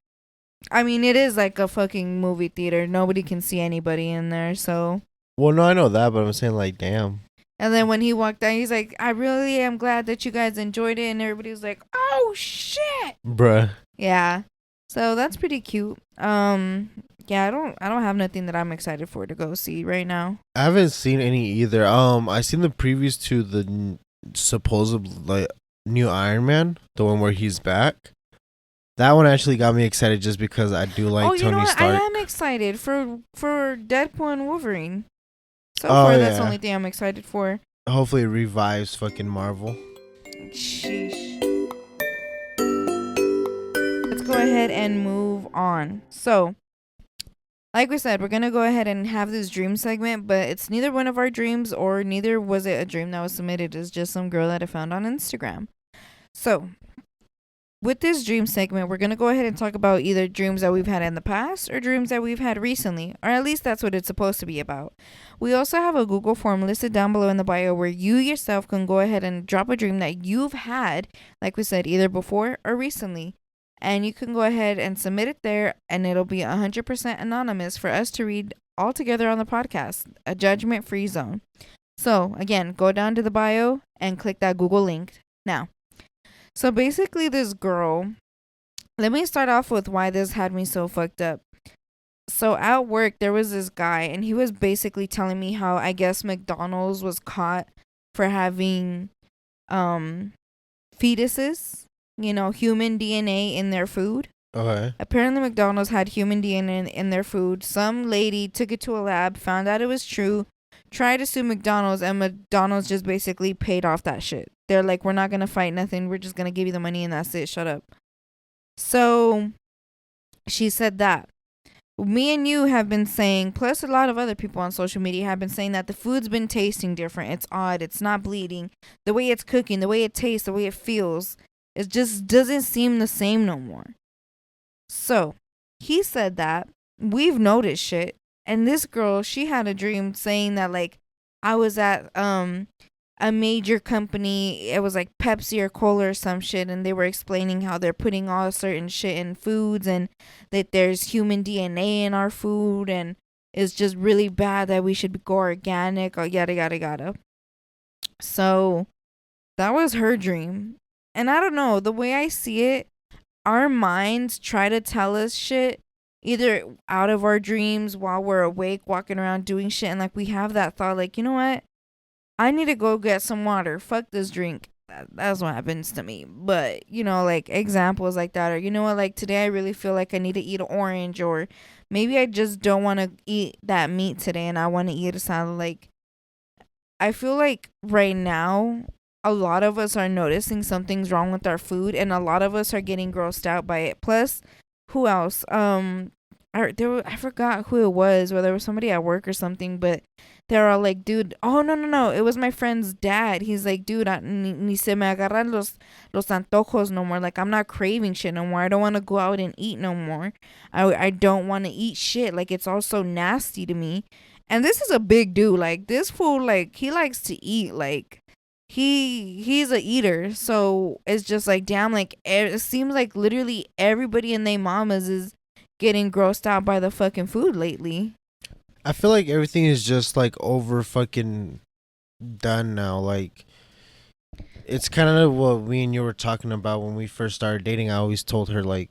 I mean, it is like a fucking movie theater. Nobody can see anybody in there, so. Well, no, I know that, but I'm saying like, damn, And then when he walked out, he's like, "I really am glad that you guys enjoyed it," and everybody was like, "Oh shit!" bruh. Yeah, so that's pretty cute. Yeah, I don't have nothing that I'm excited for to go see right now. I haven't seen any either. I seen the previews to the supposed like new Iron Man, the one where he's back. That one actually got me excited just because I do like Oh, you know Tony what? Stark. I am excited for Deadpool and Wolverine. So Oh, far, that's the yeah. only thing I'm excited for. Hopefully, it revives fucking Marvel. Sheesh. Let's go ahead and move on. So, like we said, we're going to go ahead and have this dream segment, but it's neither one of our dreams or neither was it a dream that was submitted. It's just some girl that I found on Instagram. So, with this dream segment, we're going to go ahead and talk about either dreams that we've had in the past or dreams that we've had recently, or at least that's what it's supposed to be about. We also have a Google form listed down below in the bio where you yourself can go ahead and drop a dream that you've had, like we said, either before or recently. And you can go ahead and submit it there, and it'll be 100% anonymous for us to read all together on the podcast, a judgment-free zone. So, again, go down to the bio and click that Google link now. So basically, this girl, let me start off with why this had me so fucked up. So at work, there was this guy, and he was basically telling me how I guess McDonald's was caught for having fetuses, human DNA in their food. Okay. Apparently, McDonald's had human DNA in their food. Some lady took it to a lab, found out it was true, tried to sue McDonald's, and McDonald's just basically paid off that shit. They're like, we're not going to fight nothing. We're just going to give you the money and that's it. Shut up. So she said that. Me and you have been saying, plus a lot of other people on social media have been saying that the food's been tasting different. It's odd. It's not bleeding. The way it's cooking, the way it tastes, the way it feels, it just doesn't seem the same no more. So he said that. We've noticed shit. And this girl, she had a dream saying that, like, I was at a major company. It was like Pepsi or Cola or some shit, and they were explaining how they're putting all certain shit in foods and that there's human DNA in our food, and it's just really bad that we should go organic or yada yada yada. So that was her dream. And I don't know, the way I see it, our minds try to tell us shit either out of our dreams while we're awake, walking around doing shit, and like we have that thought, like, you know what? I need to go get some water. Fuck this drink. That's what happens to me. But, like examples like that. Or, you know what? Like today I really feel like I need to eat an orange. Or maybe I just don't want to eat that meat today and I want to eat a salad. Like, I feel like right now, a lot of us are noticing something's wrong with our food, and a lot of us are getting grossed out by it. Plus, who else? I forgot who it was, whether it was somebody at work or something, but they're all like, dude, oh no no no, it was my friend's dad. He's like, dude, ni se me agarran los antojos no more. Like, I'm not craving shit no more. I don't want to go out and eat no more. I don't want to eat shit. Like, it's all so nasty to me. And this is a big dude. Like, this fool, like, he likes to eat. Like, he's a eater. So it's just like, damn, like, it seems like literally everybody and their mamas is getting grossed out by the fucking food lately. I feel like everything is just like over fucking done now. Like, it's kind of what me and you were talking about when we first started dating. I always told her, like,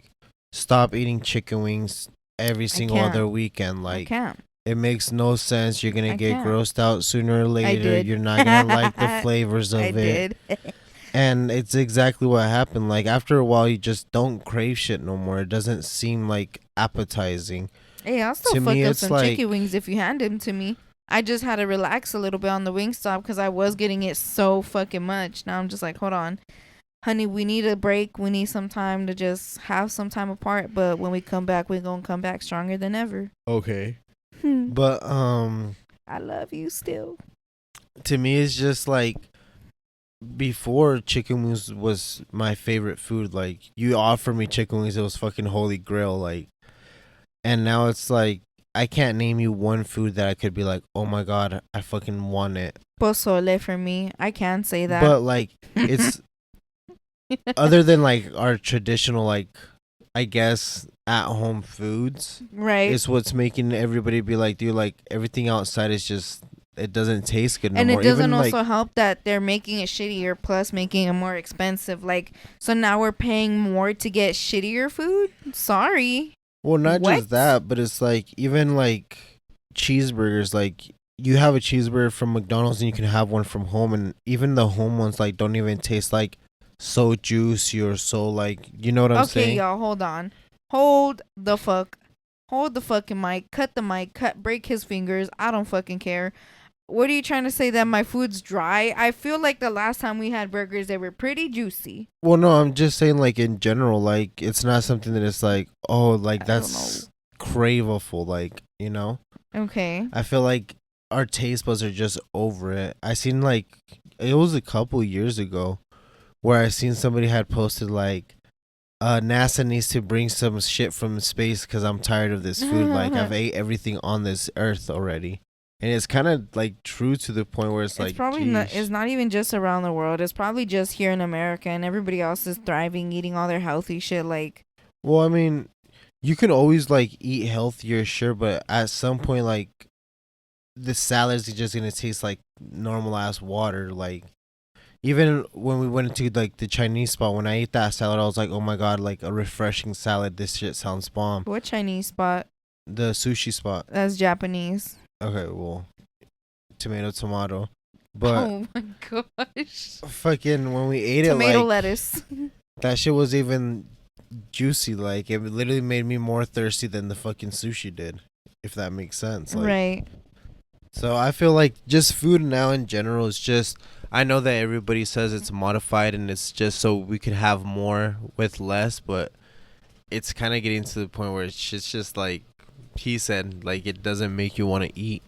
stop eating chicken wings every single can't. other weekend. I Like, can't. it makes no sense. You're gonna I get can't. grossed out sooner or later. did. You're not gonna like the flavors of I it. did. And it's exactly what happened. Like, after a while, you just don't crave shit no more. It doesn't seem like appetizing. Hey, I'll still To fuck me, up it's some like, chicken wings if you hand them to me. I just had to relax a little bit on the Wingstop because I was getting it so fucking much. Now I'm just like, hold on, honey, we need a break. We need some time to just have some time apart. But when we come back, we're gonna come back stronger than ever. okay. But I love you still. to me, it's just like, before, chicken wings was my favorite food. Like, you offer me chicken wings, it was fucking holy grail. Like, and now it's like, I can't name you one food that I could be like, oh my god, I fucking want it. Pozole for me. I can say that. But like, it's other than like our traditional, like, I guess, at home foods, right. it's what's making everybody be like, dude, like, everything outside is just, it doesn't taste good no And more. it doesn't Even also like, help that they're making it shittier plus making it more expensive. Like, so now we're paying more to get shittier food? Sorry. well, not What? just that, but it's like, even like cheeseburgers. Like, you have a cheeseburger from McDonald's and you can have one from home, and even the home ones like don't even taste like so juicy or so, like, you know what I'm Okay, saying? y'all, hold on. Hold the fucking mic. Cut the mic. Break his fingers. I don't fucking care. What are you trying to say, that my food's dry? I feel like the last time we had burgers, they were pretty juicy. Well, no, I'm just saying, like, in general, like, it's not something that it's like, oh, like, I don't that's craveable, like, you know? Okay. I feel like our taste buds are just over it. I seen, like, it was a couple years ago where I seen somebody had posted, like, NASA needs to bring some shit from space because I'm tired of this food. Like, I've ate everything on this earth already. And it's kind of like true to the point where it's like, probably geez. not. It's not even just around the world. It's probably just here in America, and everybody else is thriving, eating all their healthy shit. Like, Well, I mean, you can always like eat healthier, sure, but at some point, like, the salads are just gonna taste like normal ass water. Like, even when we went to like the Chinese spot, when I ate that salad, I was like, oh my god, like a refreshing salad. This shit sounds bomb. what Chinese spot? The sushi spot. That's Japanese. Okay, well, tomato. But Oh my gosh. fucking when we ate Tomato it, like, lettuce. that shit was even juicy. Like, it literally made me more thirsty than the fucking sushi did, if that makes sense. Like, Right. so I feel like just food now in general is just, I know that everybody says it's modified and it's just so we could have more with less, but it's kind of getting to the point where it's just like he said, like, it doesn't make you want to eat.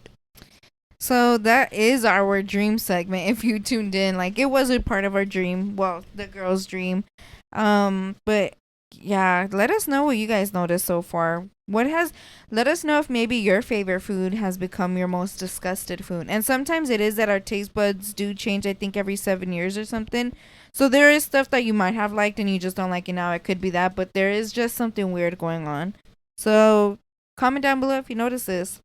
So that is our dream segment. If you tuned in, like, it was a part of our dream. Well, the girl's dream. But yeah, let us know what you guys noticed so far. Let us know if maybe your favorite food has become your most disgusted food. And sometimes it is that our taste buds do change, I think every 7 years or something. So there is stuff that you might have liked and you just don't like it now. It could be that, but there is just something weird going on. So comment down below if you notice this.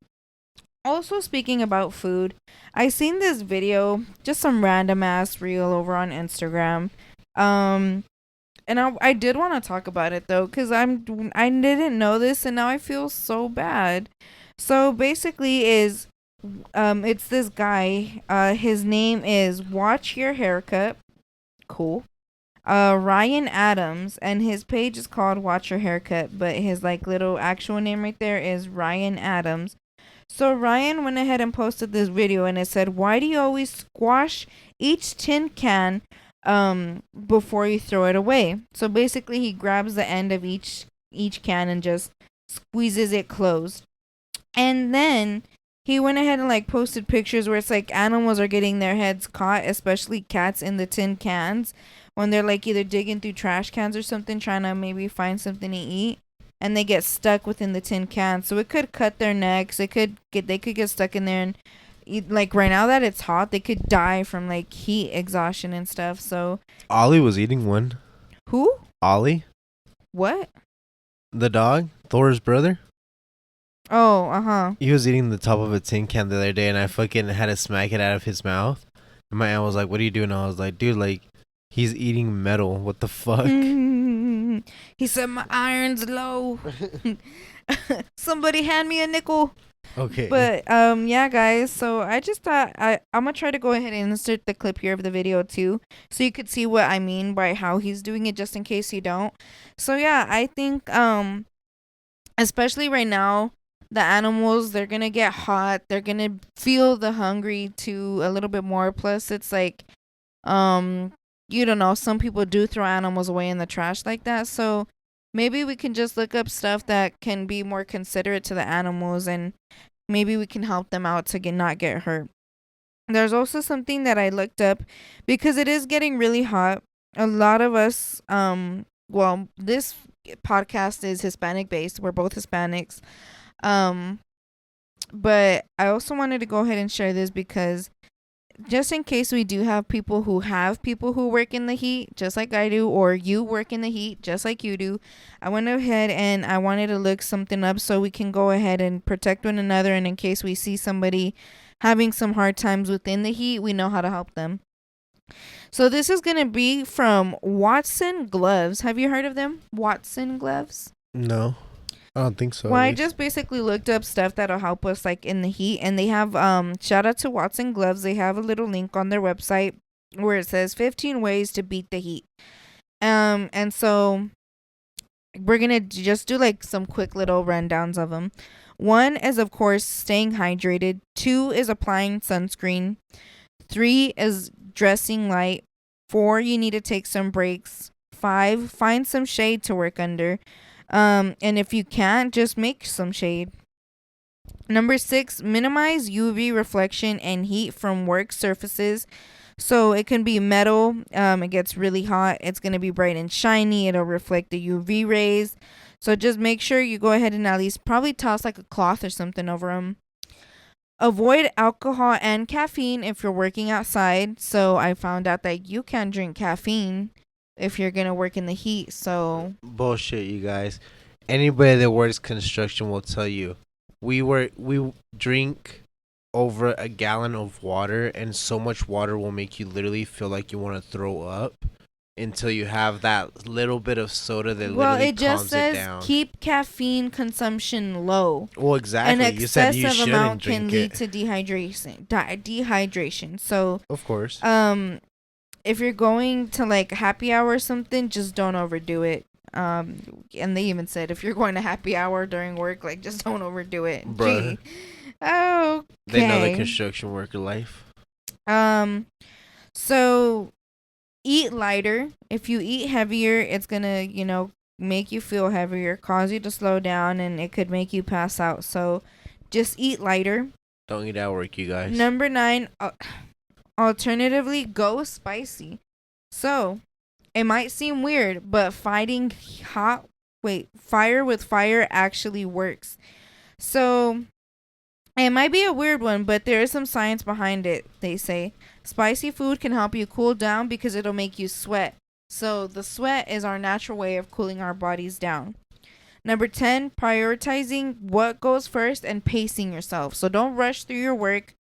Also, speaking about food, I seen this video, just some random ass reel over on Instagram. And I did want to talk about it though, cause I didn't know this and now I feel so bad. So basically, it's this guy. His name is Watch Your Haircut. Cool. Ryan Adams, and his page is called Watch Your Haircut, but his like little actual name right there is Ryan Adams. So Ryan went ahead and posted this video, and it said, "Why do you always squash each tin can before you throw it away?" So basically, he grabs the end of each can and just squeezes it closed. And then he went ahead and like posted pictures where it's like animals are getting their heads caught, especially cats, in the tin cans when they're like either digging through trash cans or something, trying to maybe find something to eat, and they get stuck within the tin can. So it could cut their necks. They could get stuck in there, and like right now that it's hot, they could die from like heat exhaustion and stuff. So Ollie was eating one. who? Ollie, What? the dog, Thor's brother. Oh, uh-huh. He was eating the top of a tin can the other day, and I fucking had to smack it out of his mouth. And my aunt was like, "What are you doing?" I was like, "Dude, like, he's eating metal. What the fuck?" He said my iron's low. Somebody hand me a nickel. Okay. But yeah, guys, so I just thought I'm gonna try to go ahead and insert the clip here of the video too, so you could see what I mean by how he's doing it, just in case you don't. So yeah, I think especially right now, the animals, they're gonna get hot, they're gonna feel the hungry too a little bit more. Plus it's like you don't know, some people do throw animals away in the trash like that. So maybe we can just look up stuff that can be more considerate to the animals, and maybe we can help them out to not get hurt. There's also something that I looked up, because it is getting really hot. A lot of us well, this podcast is Hispanic based. We're both Hispanics. But I also wanted to go ahead and share this, because just in case we do have people who work in the heat just like I do, or you work in the heat just like you do, I went ahead and I wanted to look something up so we can go ahead and protect one another, and in case we see somebody having some hard times within the heat, we know how to help them. So this is going to be from Watson Gloves. Have you heard of them? Watson Gloves? No, I don't think so. Well, I just basically looked up stuff that'll help us like in the heat, and they have shout out to Watson Gloves. They have a little link on their website where it says 15 ways to beat the heat. And so we're going to just do like some quick little rundowns of them. 1 is of course staying hydrated. 2 is applying sunscreen. 3 is dressing light. 4, you need to take some breaks. 5, find some shade to work under. And if you can't, just make some shade. Number 6, minimize UV reflection and heat from work surfaces. So it can be metal. It gets really hot. It's going to be bright and shiny. It'll reflect the UV rays. So just make sure you go ahead and at least probably toss like a cloth or something over them. Avoid alcohol and caffeine if you're working outside. So I found out that you can drink caffeine if you're going to work in the heat. So bullshit, you guys. Anybody that works construction will tell you we drink over a gallon of water, and so much water will make you literally feel like you want to throw up until you have that little bit of soda that literally calms it down. Keep caffeine consumption low. Well, exactly. An You said you excessive shouldn't amount can drink lead it. to dehydration. So Of course. if you're going to like happy hour or something, just don't overdo it. And they even said if you're going to happy hour during work, like just don't overdo it. Bruh. Gee. Okay. They know the construction worker life. So eat lighter. If you eat heavier, it's gonna, make you feel heavier, cause you to slow down, and it could make you pass out. So just eat lighter. Don't eat at work, you guys. Number 9, alternatively, go spicy. So it might seem weird, but fighting fire with fire actually works. So it might be a weird one, but there is some science behind it. They say spicy food can help you cool down because it'll make you sweat. So the sweat is our natural way of cooling our bodies down. Number 10, prioritizing what goes first and pacing yourself. So don't rush through your work.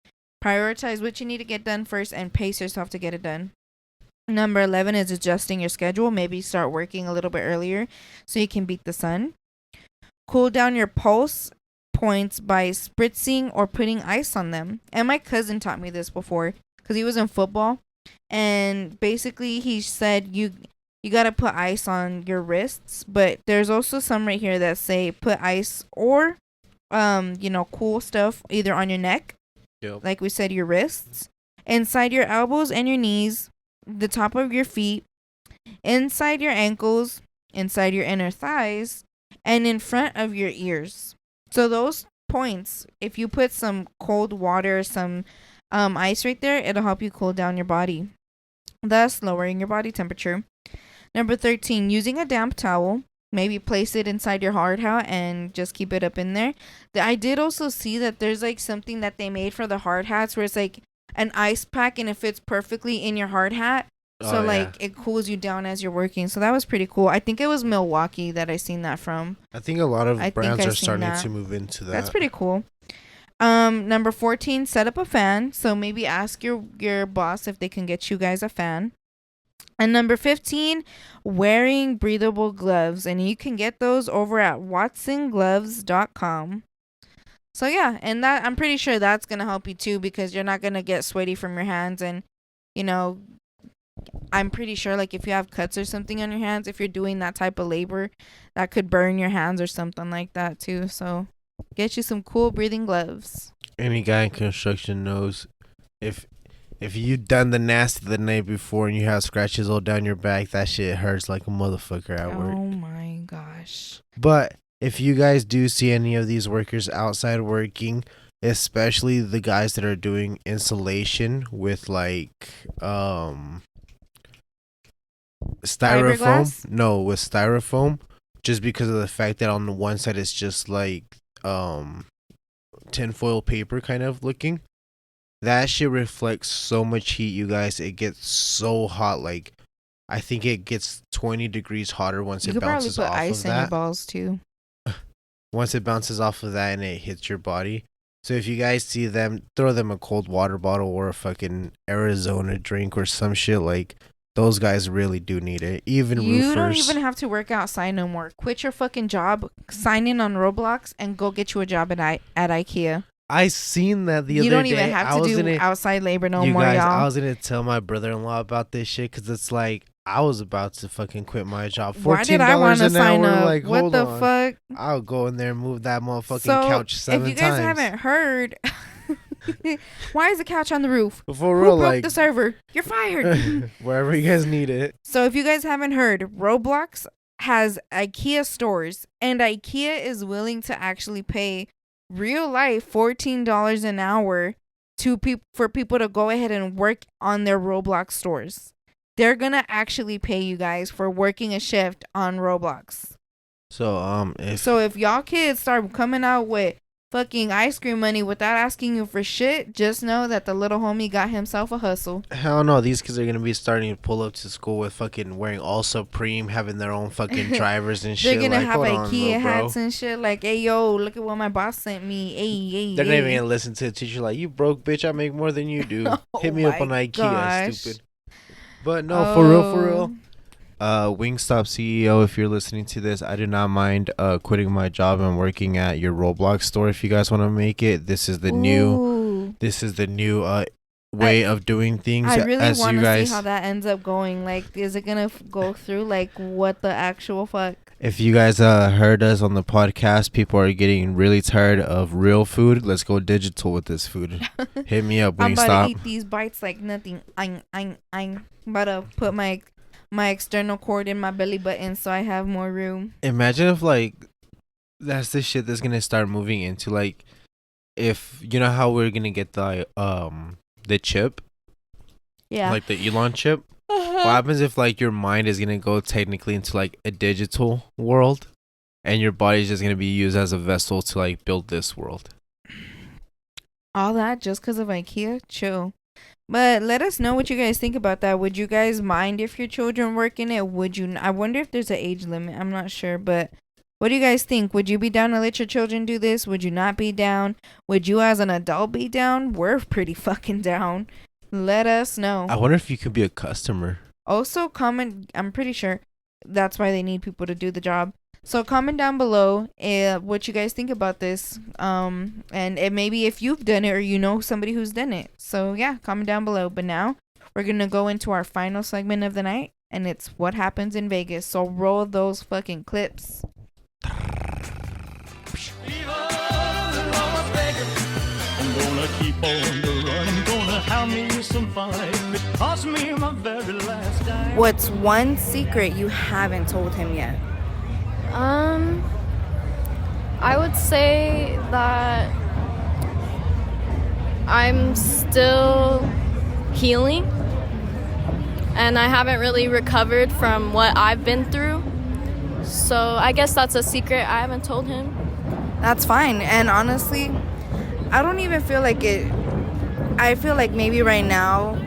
Prioritize what you need to get done first and pace yourself to get it done. Number 11 is adjusting your schedule. Maybe start working a little bit earlier so you can beat the sun. Cool down your pulse points by spritzing or putting ice on them. And my cousin taught me this before because he was in football. And basically he said you you gotta put ice on your wrists. But there's also some right here that say put ice or cool stuff either on your neck, Yep. like we said, your wrists, inside your elbows and your knees, the top of your feet, inside your ankles, inside your inner thighs, and in front of your ears. So those points, if you put some cold water, some ice right there, it'll help you cool down your body, thus lowering your body temperature. Number 13, using a damp towel. Maybe place it inside your hard hat and just keep it up in there. I did also see that there's like something that they made for the hard hats where it's like an ice pack and it fits perfectly in your hard hat. So like it cools you down as you're working. So that was pretty cool. I think it was Milwaukee that I seen that from. I think a lot of brands I've are seen starting that. to move into that. That's pretty cool. Number 14, set up a fan. So maybe ask your boss if they can get you guys a fan. And number 15, wearing breathable gloves. And you can get those over at watsongloves.com. So yeah, and that I'm pretty sure that's going to help you too, because you're not going to get sweaty from your hands. And, I'm pretty sure like if you have cuts or something on your hands, if you're doing that type of labor, that could burn your hands or something like that too. So get you some cool breathing gloves. Any guy in construction knows if you done the nasty the night before and you have scratches all down your back, that shit hurts like a motherfucker at work. Oh my gosh. But if you guys do see any of these workers outside working, especially the guys that are doing insulation with like styrofoam, Fiberglass? no, with styrofoam, just because of the fact that on the one side it's just like tinfoil paper kind of looking. That shit reflects so much heat, you guys. It gets so hot. Like, I think it gets 20 degrees hotter once it bounces off of that. You could probably put ice in your balls too. Once it bounces off of that and it hits your body. So if you guys see them, throw them a cold water bottle or a fucking Arizona drink or some shit. Like, those guys really do need it. Even roofers. You don't even have to work outside no more. Quit your fucking job, sign in on Roblox, and go get you a job at Ikea. I seen that the other day. You don't even have to do outside labor no more, guys, y'all. I was gonna tell my brother-in-law about this shit because it's like I was about to fucking quit my job. Why did I want to sign up? Like, what the fuck? I'll go in there and move that motherfucking couch 7 times. If you guys haven't heard, why is the couch on the roof? For real, who broke like the server? You're fired. Wherever you guys need it. So if you guys haven't heard, Roblox has IKEA stores, and IKEA is willing to actually pay real life $14 an hour for people to go ahead and work on their Roblox stores. They're gonna actually pay you guys for working a shift on Roblox. So if y'all kids start coming out with fucking ice cream money without asking you for shit, just know that the little homie got himself a hustle. Hell no, these kids are gonna be starting to pull up to school with fucking wearing all Supreme, having their own fucking drivers and shit. They're gonna like, have hold IKEA on, hats and shit. Like, hey yo, look at what my boss sent me. Hey. They're not even gonna listen to the teacher. Like, you broke, bitch. I make more than you do. Hit me up on IKEA, gosh. stupid. But no, for real. Wingstop CEO, if you're listening to this, I do not mind quitting my job and working at your Roblox store if you guys want to make it. This is the new way of doing things. I really want to see how that ends up going. Like, is it gonna go through? Like, what the actual fuck? If you guys heard us on the podcast, people are getting really tired of real food. Let's go digital with this food. Hit me up, Wingstop. I'm about to eat these bites like nothing. I'm about to put my external cord in my belly button so I have more room. Imagine if like that's the shit that's gonna start moving into, like, if you know how we're gonna get the chip, like the Elon chip. What happens if like your mind is gonna go technically into like a digital world, and your body's just gonna be used as a vessel to like build this world? All that just because of IKEA? Chill. But let us know what you guys think about that. Would you guys mind if your children work in it? Would you? I wonder if there's an age limit. I'm not sure, but what do you guys think? Would you be down to let your children do this? Would you not be down? Would you as an adult be down? We're pretty fucking down. Let us know. I wonder if you could be a customer. Also, comment. I'm pretty sure that's why they need people to do the job. So comment down below what you guys think about this. And maybe if you've done it or you know somebody who's done it. So yeah, comment down below. But now we're going to go into our final segment of the night. and it's what happens in Vegas. So roll those fucking clips. I'm gonna keep on the run. I'm gonna have me some fun. It cost me my very last dime. What's one secret you haven't told him yet? I would say that I'm still healing and I haven't really recovered from what I've been through. So I guess that's a secret I haven't told him. That's fine. And honestly, I don't even feel like it. I feel like maybe right now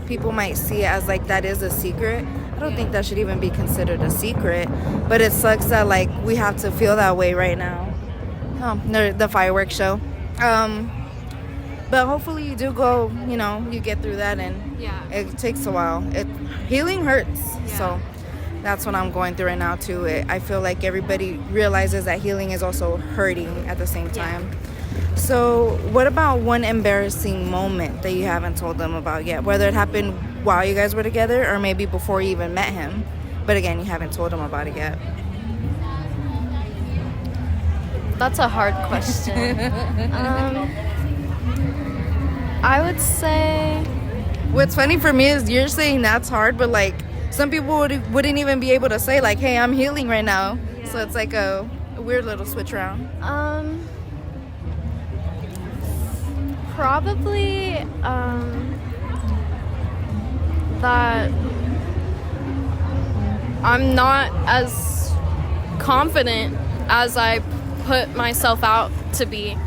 people might see it as like that is a secret. I don't think that should even be considered a secret. But it sucks that like we have to feel that way right now. Oh, the fireworks show. But hopefully you do go, you get through that, and it takes a while. Healing hurts. So that's what I'm going through right now too. I feel like everybody realizes that healing is also hurting at the same time. So what about one embarrassing moment that you haven't told them about yet? Whether it happened while you guys were together or maybe before you even met him. But again, you haven't told him about it yet. That's a hard question. I would say... What's funny for me is you're saying that's hard, but like some people wouldn't even be able to say like, hey, I'm healing right now. So it's like a weird little switch around. Probably that I'm not as confident as I put myself out to be.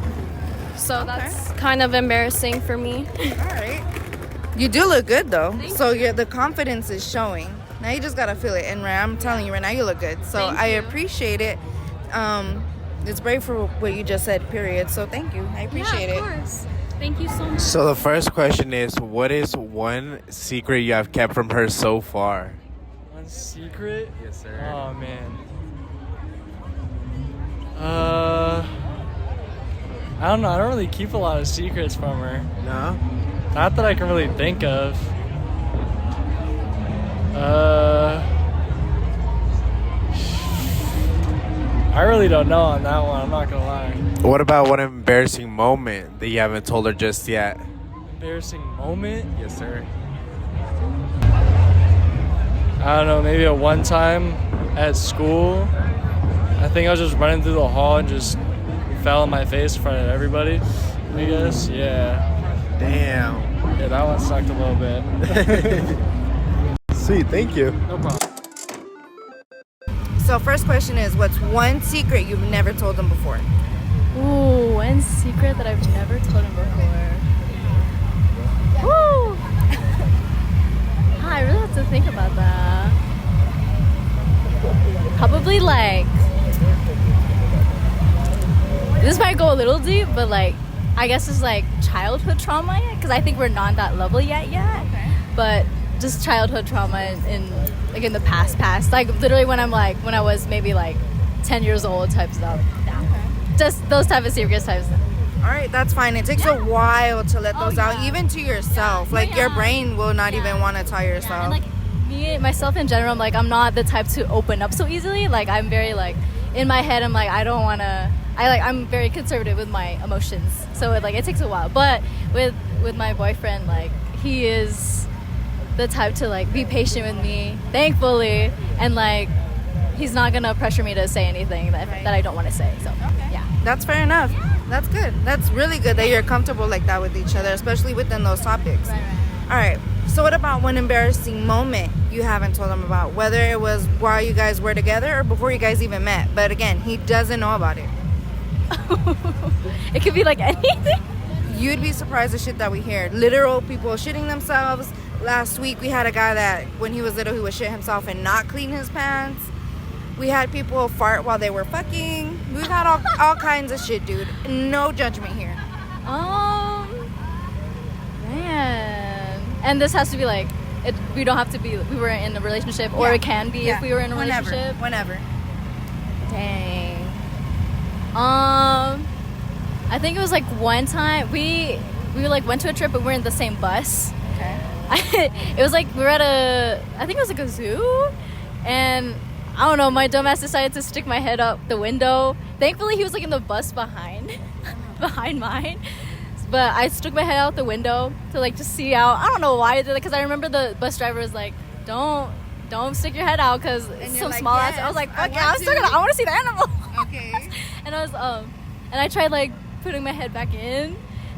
So that's kind of embarrassing for me. All right. You do look good though. So the confidence is showing. Now you just gotta feel it. And I'm telling you right now, you look good. So I appreciate it. It's brave for what you just said, period. So thank you. I appreciate it. Of course. Thank you so much. So the first question is, what is one secret you have kept from her so far? One secret? Yes, sir. Oh, man. I don't know. I don't really keep a lot of secrets from her. No? Not that I can really think of. I really don't know on that one. I'm not gonna lie. What about one embarrassing moment that you haven't told her just yet? Embarrassing moment? Yes, sir. I don't know. Maybe at one time at school, I think I was just running through the hall and just fell on my face in front of everybody. I guess. Yeah. Damn. Yeah, that one sucked a little bit. Sweet, thank you. No problem. So first question is, what's one secret you've never told them before? Ooh, one secret that I've never told him before. Woo! I really have to think about that. Probably like, this might go a little deep, but like, I guess it's like childhood trauma yet, because I think we're not that level yet. But just childhood trauma in the past, like literally when I was maybe like 10 years old type stuff. Just those type of secrets type stuff. All right, that's fine. It takes a while to let those out, even to yourself. Like your brain will not even want to tell yourself. And like myself in general, I'm not the type to open up so easily. Like I'm very like in my head, I'm like I don't want to. I'm very conservative with my emotions, so it takes a while. But with my boyfriend, like he is the type to like be patient with me, thankfully, and like he's not gonna pressure me to say anything that I don't want to say. So yeah, that's fair enough. That's good. That's really good that you're comfortable like that with each other, especially within those topics. Right. All right. So what about one embarrassing moment you haven't told him about, whether it was while you guys were together or before you guys even met? But again, he doesn't know about it. It could be like anything. You'd be surprised the shit that we hear. Literal people shitting themselves. Last week we had a guy that when he was little he would shit himself and not clean his pants. We had people fart while they were fucking. We've had all kinds of shit, dude. No judgment here. Man. And this has to be like, we don't have to be, we were in a relationship, or it can be if we were in a relationship. Whenever. Dang. I think it was like one time we like went to a trip, but we were in the same bus. Okay. it was like we were at I think it was like a zoo, and I don't know, my dumbass decided to stick my head up the window. Thankfully, he was like in the bus behind mine. But I stuck my head out the window to like just see out. I don't know why I did it, because I remember the bus driver was like, don't stick your head out because it's some like, small yes, ass. I was like, fuck I yeah, want I want to see the animal. Okay. And I was and I tried like putting my head back in,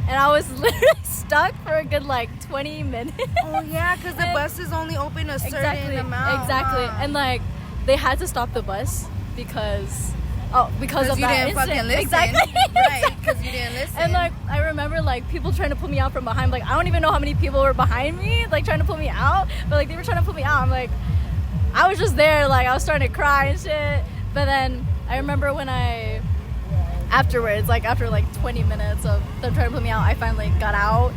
and I was literally stuck for a good like 20 minutes. Oh yeah, because the bus is only open a certain amount. Exactly. And like they had to stop the bus because of you that didn't incident. fucking listen. Exactly. Right, because you didn't listen. And like I remember like people trying to pull me out from behind. Like I don't even know how many people were behind me, like trying to pull me out. But like they were trying to pull me out. I'm like, I was just there, like I was starting to cry and shit. But then I remember when afterwards, like after like 20 minutes of them trying to put me out, I finally got out.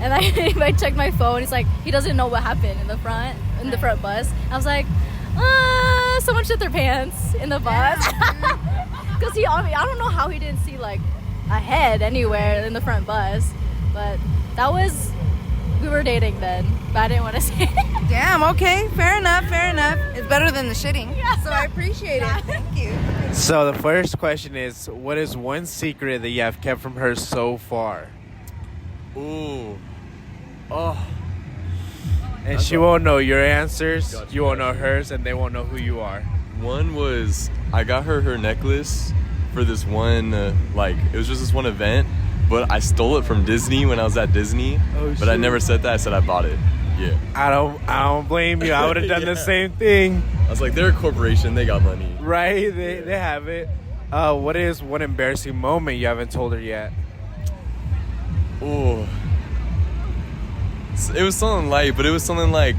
And I checked my phone. It's like he doesn't know what happened in the front bus. I was like, someone shit their pants in the bus. Because I don't know how he didn't see like a head anywhere in the front bus. But we were dating then, but I didn't want to say it. Damn, okay, fair enough. It's better than the shitting. Yeah. So I appreciate it. Thank you. So the first question is, what is one secret that you have kept from her so far? Ooh. Oh. And she won't know your answers, you won't know hers, and they won't know who you are. One was I got her necklace for this one, it was just this one event, but I stole it from Disney when I was at Disney. Oh, but I never said that. I said I bought it. Yeah. I don't blame you. I would have done the same thing. I was like, they're a corporation. They got money. Right? They have it. What is one embarrassing moment you haven't told her yet? Ooh. It was something light, but it was something like,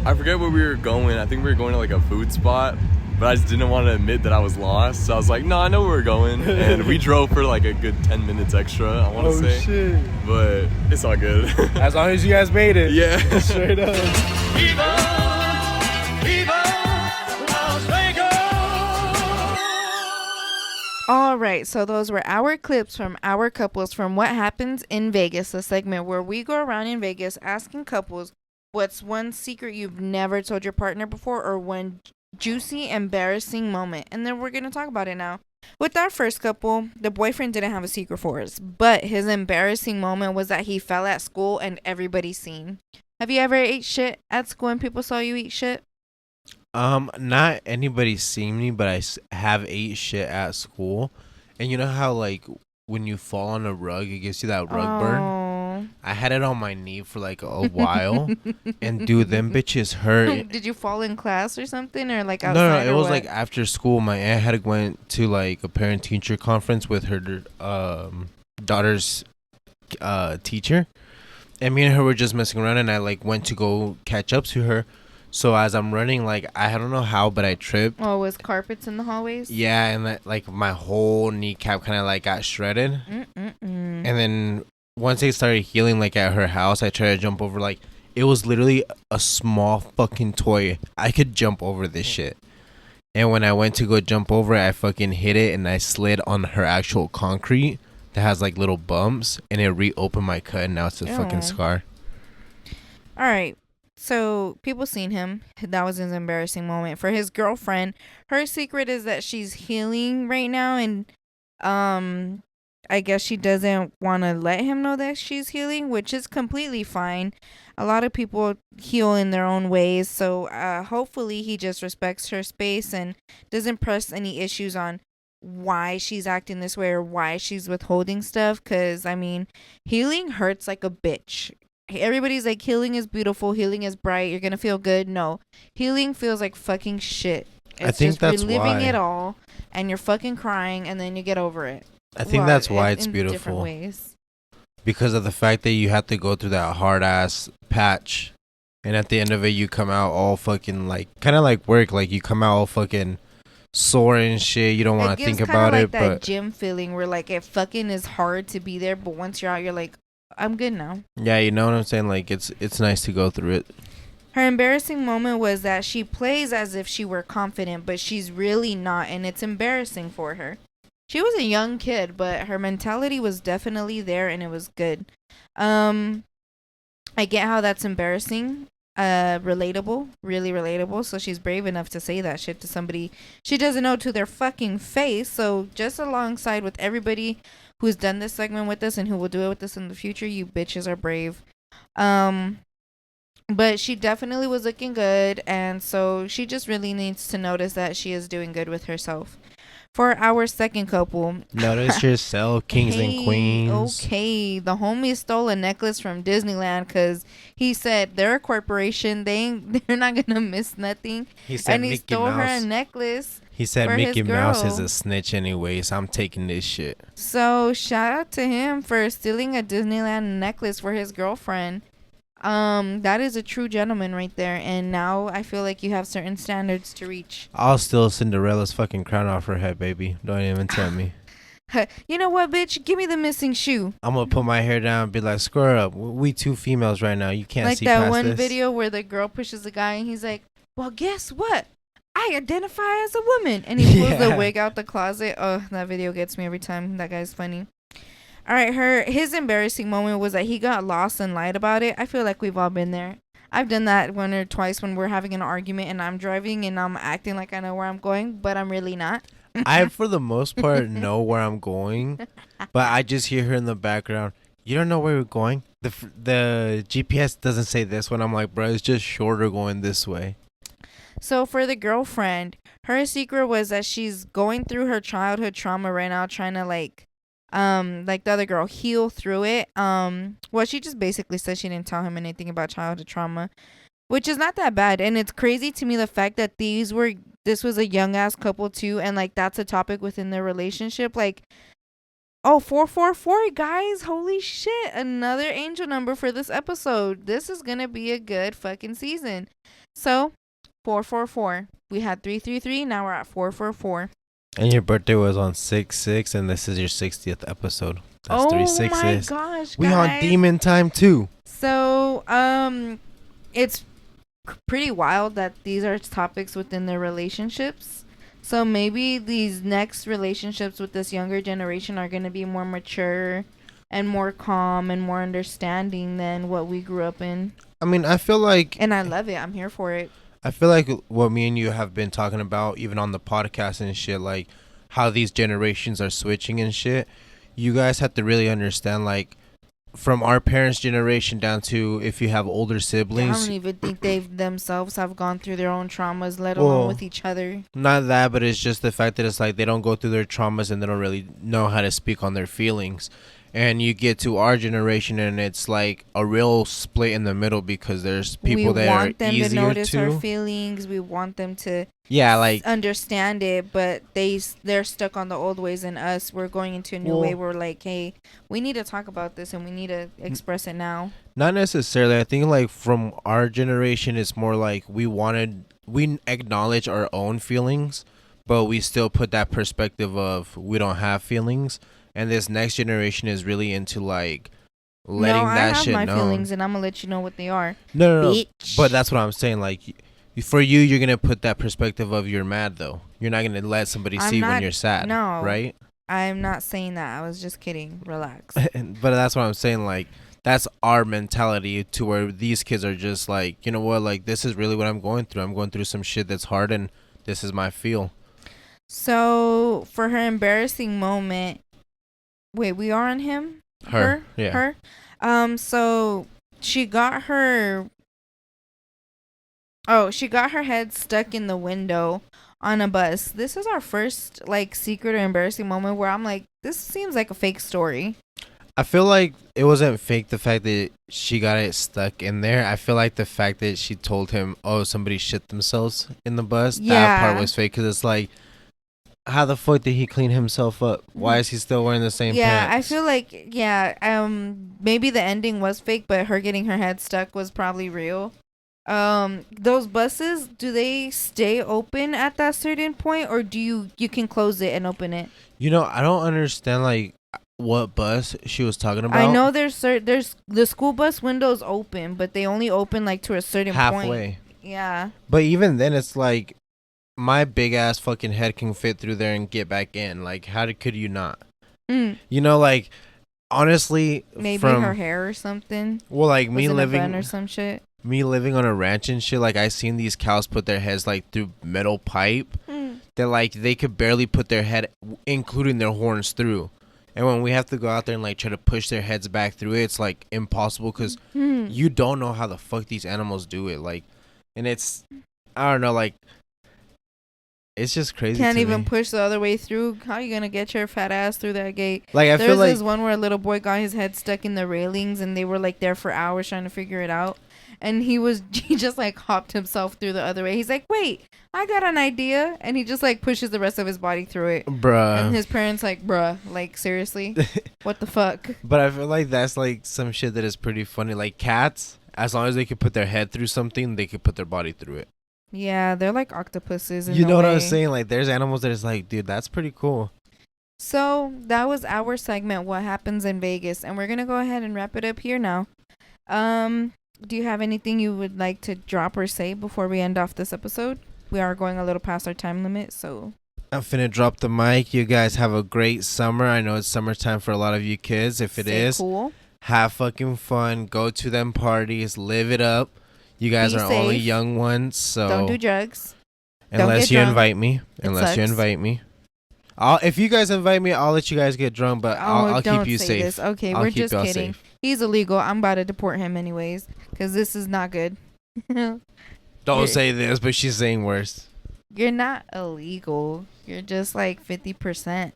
I forget where we were going. I think we were going to like a food spot, but I just didn't want to admit that I was lost. So I was like, no, I know where we're going. And we drove for like a good 10 minutes extra, I want to say. Shit. But it's all good. As long as you guys made it. Yeah. Straight up. Viva, viva Las Vegas. All right, so those were our clips from our couples from What Happens in Vegas, the segment where we go around in Vegas asking couples what's one secret you've never told your partner before, or one juicy, embarrassing moment. And then we're going to talk about it now. With our first couple, the boyfriend didn't have a secret for us, but his embarrassing moment was that he fell at school and everybody seen. Have you ever ate shit at school and people saw you eat shit? Not anybody seen me, but I have ate shit at school. And you know how, like, when you fall on a rug, it gives you that rug burn? I had it on my knee for, like, a while. And, dude, them bitches hurt. Did you fall in class or something? Or, like, outside? No, it was, like, after school. My aunt had went to, like, a parent-teacher conference with her daughter's teacher. And me and her were just messing around, and I, like, went to go catch up to her. So as I'm running, like, I don't know how, but I tripped. Oh, was carpets in the hallways? Yeah, and that, like, my whole kneecap kind of, like, got shredded. And then once it started healing, like, at her house, I tried to jump over, like, it was literally a small fucking toy. I could jump over this shit. And when I went to go jump over it, I fucking hit it, and I slid on her actual concrete that has, like, little bumps, and it reopened my cut, and now it's a fucking scar. All right. So people seen him. That was his embarrassing moment. For his girlfriend, her secret is that she's healing right now, and I guess she doesn't want to let him know that she's healing, which is completely fine. A lot of people heal in their own ways, so hopefully he just respects her space and doesn't press any issues on why she's acting this way or why she's withholding stuff, because I mean, healing hurts like a bitch. Everybody's like, healing is beautiful, healing is bright, you're gonna feel good. No, healing feels like fucking shit. It's I think just that's reliving why. it all, and you're fucking crying, and then you get over it. I think that's why it's in beautiful. Different ways. Because of the fact that you have to go through that hard ass patch, and at the end of it, you come out all fucking like, kind of like work. Like you come out all fucking sore and shit. You don't want to think about like it, that but gym feeling where like it fucking is hard to be there, but once you're out, you're like, I'm good now. yeah, you know what I'm saying. Like it's nice to go through it. Her embarrassing moment was that she plays as if she were confident, but she's really not, and it's embarrassing for her. She was a young kid, but her mentality was definitely there, and it was good. I get how that's embarrassing. Relatable, really relatable. So she's brave enough to say that shit to somebody she doesn't know to their fucking face. So just alongside with everybody who's done this segment with us and who will do it with us in the future, you bitches are brave. Um, but she definitely was looking good, and so she just really needs to notice that she is doing good with herself. For our second couple, Notice yourself, kings and hey, queens. okay, the homie stole a necklace from Disneyland because he said they're a corporation. They're not gonna miss nothing. He said And he Mickey stole her a Mouse. necklace. He said for Mickey his Mouse is girl. a snitch anyways. I'm taking this shit. So shout out to him for stealing a Disneyland necklace for his girlfriend. That is a true gentleman right there. And now I feel like you have certain standards to reach. I'll steal Cinderella's fucking crown off her head, baby. Don't even tell me. You know what, bitch? Give me the missing shoe. I'm gonna put my hair down and be like, square up. We two females right now. You can't Like see that past one this. video where the girl pushes the guy and he's like, well, guess what? I identify as a woman. And he pulls the Yeah. wig out the closet. Oh, that video gets me every time. That guy's funny. All right, his embarrassing moment was that he got lost and lied about it. I feel like we've all been there. I've done that one or twice when we're having an argument and I'm driving and I'm acting like I know where I'm going, but I'm really not. I, for the most part, know where I'm going, but I just hear her in the background. You don't know where we're going? The GPS doesn't say this one. I'm like, bro, it's just shorter going this way. So for the girlfriend, her secret was that she's going through her childhood trauma right now, trying to like the other girl heal through it. Well, she just basically said she didn't tell him anything about childhood trauma, which is not that bad. And it's crazy to me the fact that this was a young ass couple too, and like that's a topic within their relationship. Like, oh, 444, guys, holy shit, another angel number for this episode. This is gonna be a good fucking season. So 444, we had 333, now we're at 444. And your birthday was on 6/6, and this is your 60th episode. That's Oh 3 my 6s. gosh, We on guys. demon time too. So, it's pretty wild that these are topics within their relationships. So maybe these next relationships with this younger generation are going to be more mature and more calm and more understanding than what we grew up in. I mean, I feel like And I love it. I'm here for it. what me and you have been talking about, even on the podcast and shit, like how these generations are switching and shit. You guys have to really understand, like, from our parents' generation down to if you have older I siblings. don't even think they themselves have gone through their own traumas, let alone Well, with each other. Not that, but it's just the fact that it's like they don't go through their traumas and they don't really know how to speak on their feelings. And you get to our generation and it's like a real split in the middle because there's people we that want are them to easier notice our to. feelings. We want them to Yeah, like understand it, but they're stuck on the old ways, and us, we're going into a new way. We're like, hey, we need to talk about this and we need to express it now. not necessarily. I think like from our generation, it's more like we acknowledge our own feelings, but we still put that perspective of we don't have feelings. And this next generation is really into like letting no, I that have shit my known. feelings, and I'm gonna let you know what they are. No. Bitch. But that's what I'm saying. Like, for you, you're gonna put that perspective of you're mad though. You're not gonna let somebody I'm see when not- you're sad. no. Right? I'm not saying that. I was just kidding. Relax. But that's what I'm saying. Like, that's our mentality to where these kids are just like, you know what? Like, this is really what I'm going through. I'm going through some shit that's hard, and this is my feel. So for her embarrassing moment, wait, we are on him. Yeah. Her. So she got her. Oh, she got her head stuck in the window on a bus. This is our first like secret or embarrassing moment where I'm like, this seems like a fake story. I feel like it wasn't fake, the fact that she got it stuck in there. I feel like the fact that she told him, oh, somebody shit themselves in the bus, that part Yeah. was fake. Because it's like, how the fuck did he clean himself up? Why is he still wearing the same Yeah, pants? I feel like maybe the ending was fake, but her getting her head stuck was probably real. Those buses, do they stay open at that certain point, or do you can close it and open it? You know, I don't understand, like, what bus she was talking about. I know there's the school bus windows open, but they only open like to a certain halfway. point. Yeah. But even then, it's like, my big ass fucking head can fit through there and get back in. Like, could you not? Mm. You know, like, honestly, Maybe from her hair or something. well, like Was me in a bun living or some shit. me living on a ranch and shit, like I seen these cows put their heads like through metal pipe that like they could barely put their head, including their horns, through. And when we have to go out there and like try to push their heads back through it, it's like impossible because you don't know how the fuck these animals do it. Like, and it's, I don't know, like, it's just crazy. Can't to even me. push the other way through. How you gonna get your fat ass through that gate? Like, I There's feel like this one where a little boy got his head stuck in the railings, and they were like there for hours trying to figure it out. And he just like hopped himself through the other way. He's like, wait, I got an idea. And he just like pushes the rest of his body through it. bruh. And his parents like, bruh, like seriously? What the fuck? But I feel like that's like some shit that is pretty funny. Like cats, as long as they could put their head through something, they could put their body through it. Yeah, they're like octopuses. You know what I'm saying? Like, there's animals that is like, dude, that's pretty cool. So that was our segment, What Happens in Vegas. And we're going to go ahead and wrap it up here now. Do you have anything you would like to drop or say before we end off this episode? We are going a little past our time limit, so. I'm finna drop the mic. You guys have a great summer. I know it's summertime for a lot of you kids. If it Stay is, cool. have fucking fun. Go to them parties. Live it up. You guys Be are only safe. young ones, so Don't do drugs. Don't unless get you drunk. invite me. It Unless you sucks. invite me. If you guys invite me, I'll let you guys get drunk, but I'll don't keep you say safe. this. Okay, I'll we're keep just y'all kidding. safe. He's illegal. I'm about to deport him anyways, because this is not good. Don't You're- say this, but she's saying worse. You're not illegal. You're just like 50%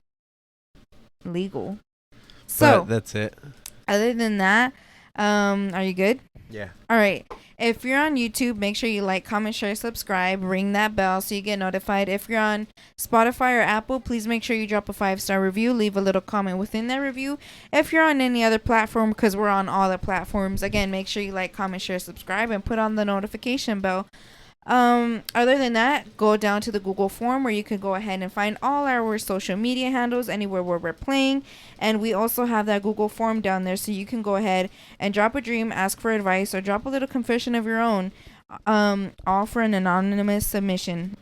legal. So, But that's it. other than that, are you good? Yeah. All right. If you're on YouTube, make sure you like, comment, share, subscribe, ring that bell so you get notified. If you're on Spotify or Apple, please make sure you drop a 5-star review. Leave a little comment within that review. If you're on any other platform, because we're on all the platforms, again, make sure you like, comment, share, subscribe, and put on the notification bell. Other than that, go down to the Google form where you can go ahead and find all our social media handles anywhere where we're playing, and we also have that Google form down there so you can go ahead and drop a dream, ask for advice, or drop a little confession of your own, all for an anonymous submission.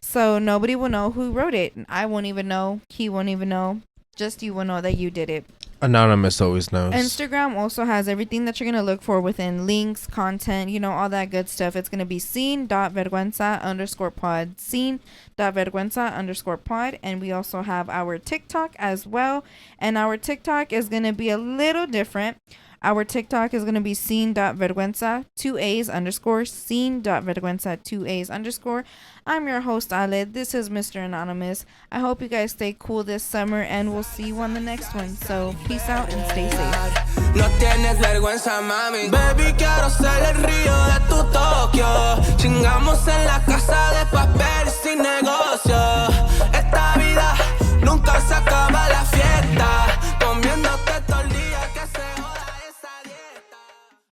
So nobody will know who wrote it. I won't even know, he won't even know, just you will know that you did it. Anonymous always knows. Instagram also has everything that you're going to look for within links, content, all that good stuff. It's going to be scene.vergüenza_pod, scene.vergüenza_pod. And we also have our TikTok as well. And our TikTok is going to be a little different. Our TikTok is going to be scene.vergüenza, 2A's _ scene.vergüenza, 2A's _. I'm your host, Ale. This is Mr. Anonymous. I hope you guys stay cool this summer, and we'll see you on the next one. So, peace out and stay safe. No tienes vergüenza, mami. Baby, quiero ser el río de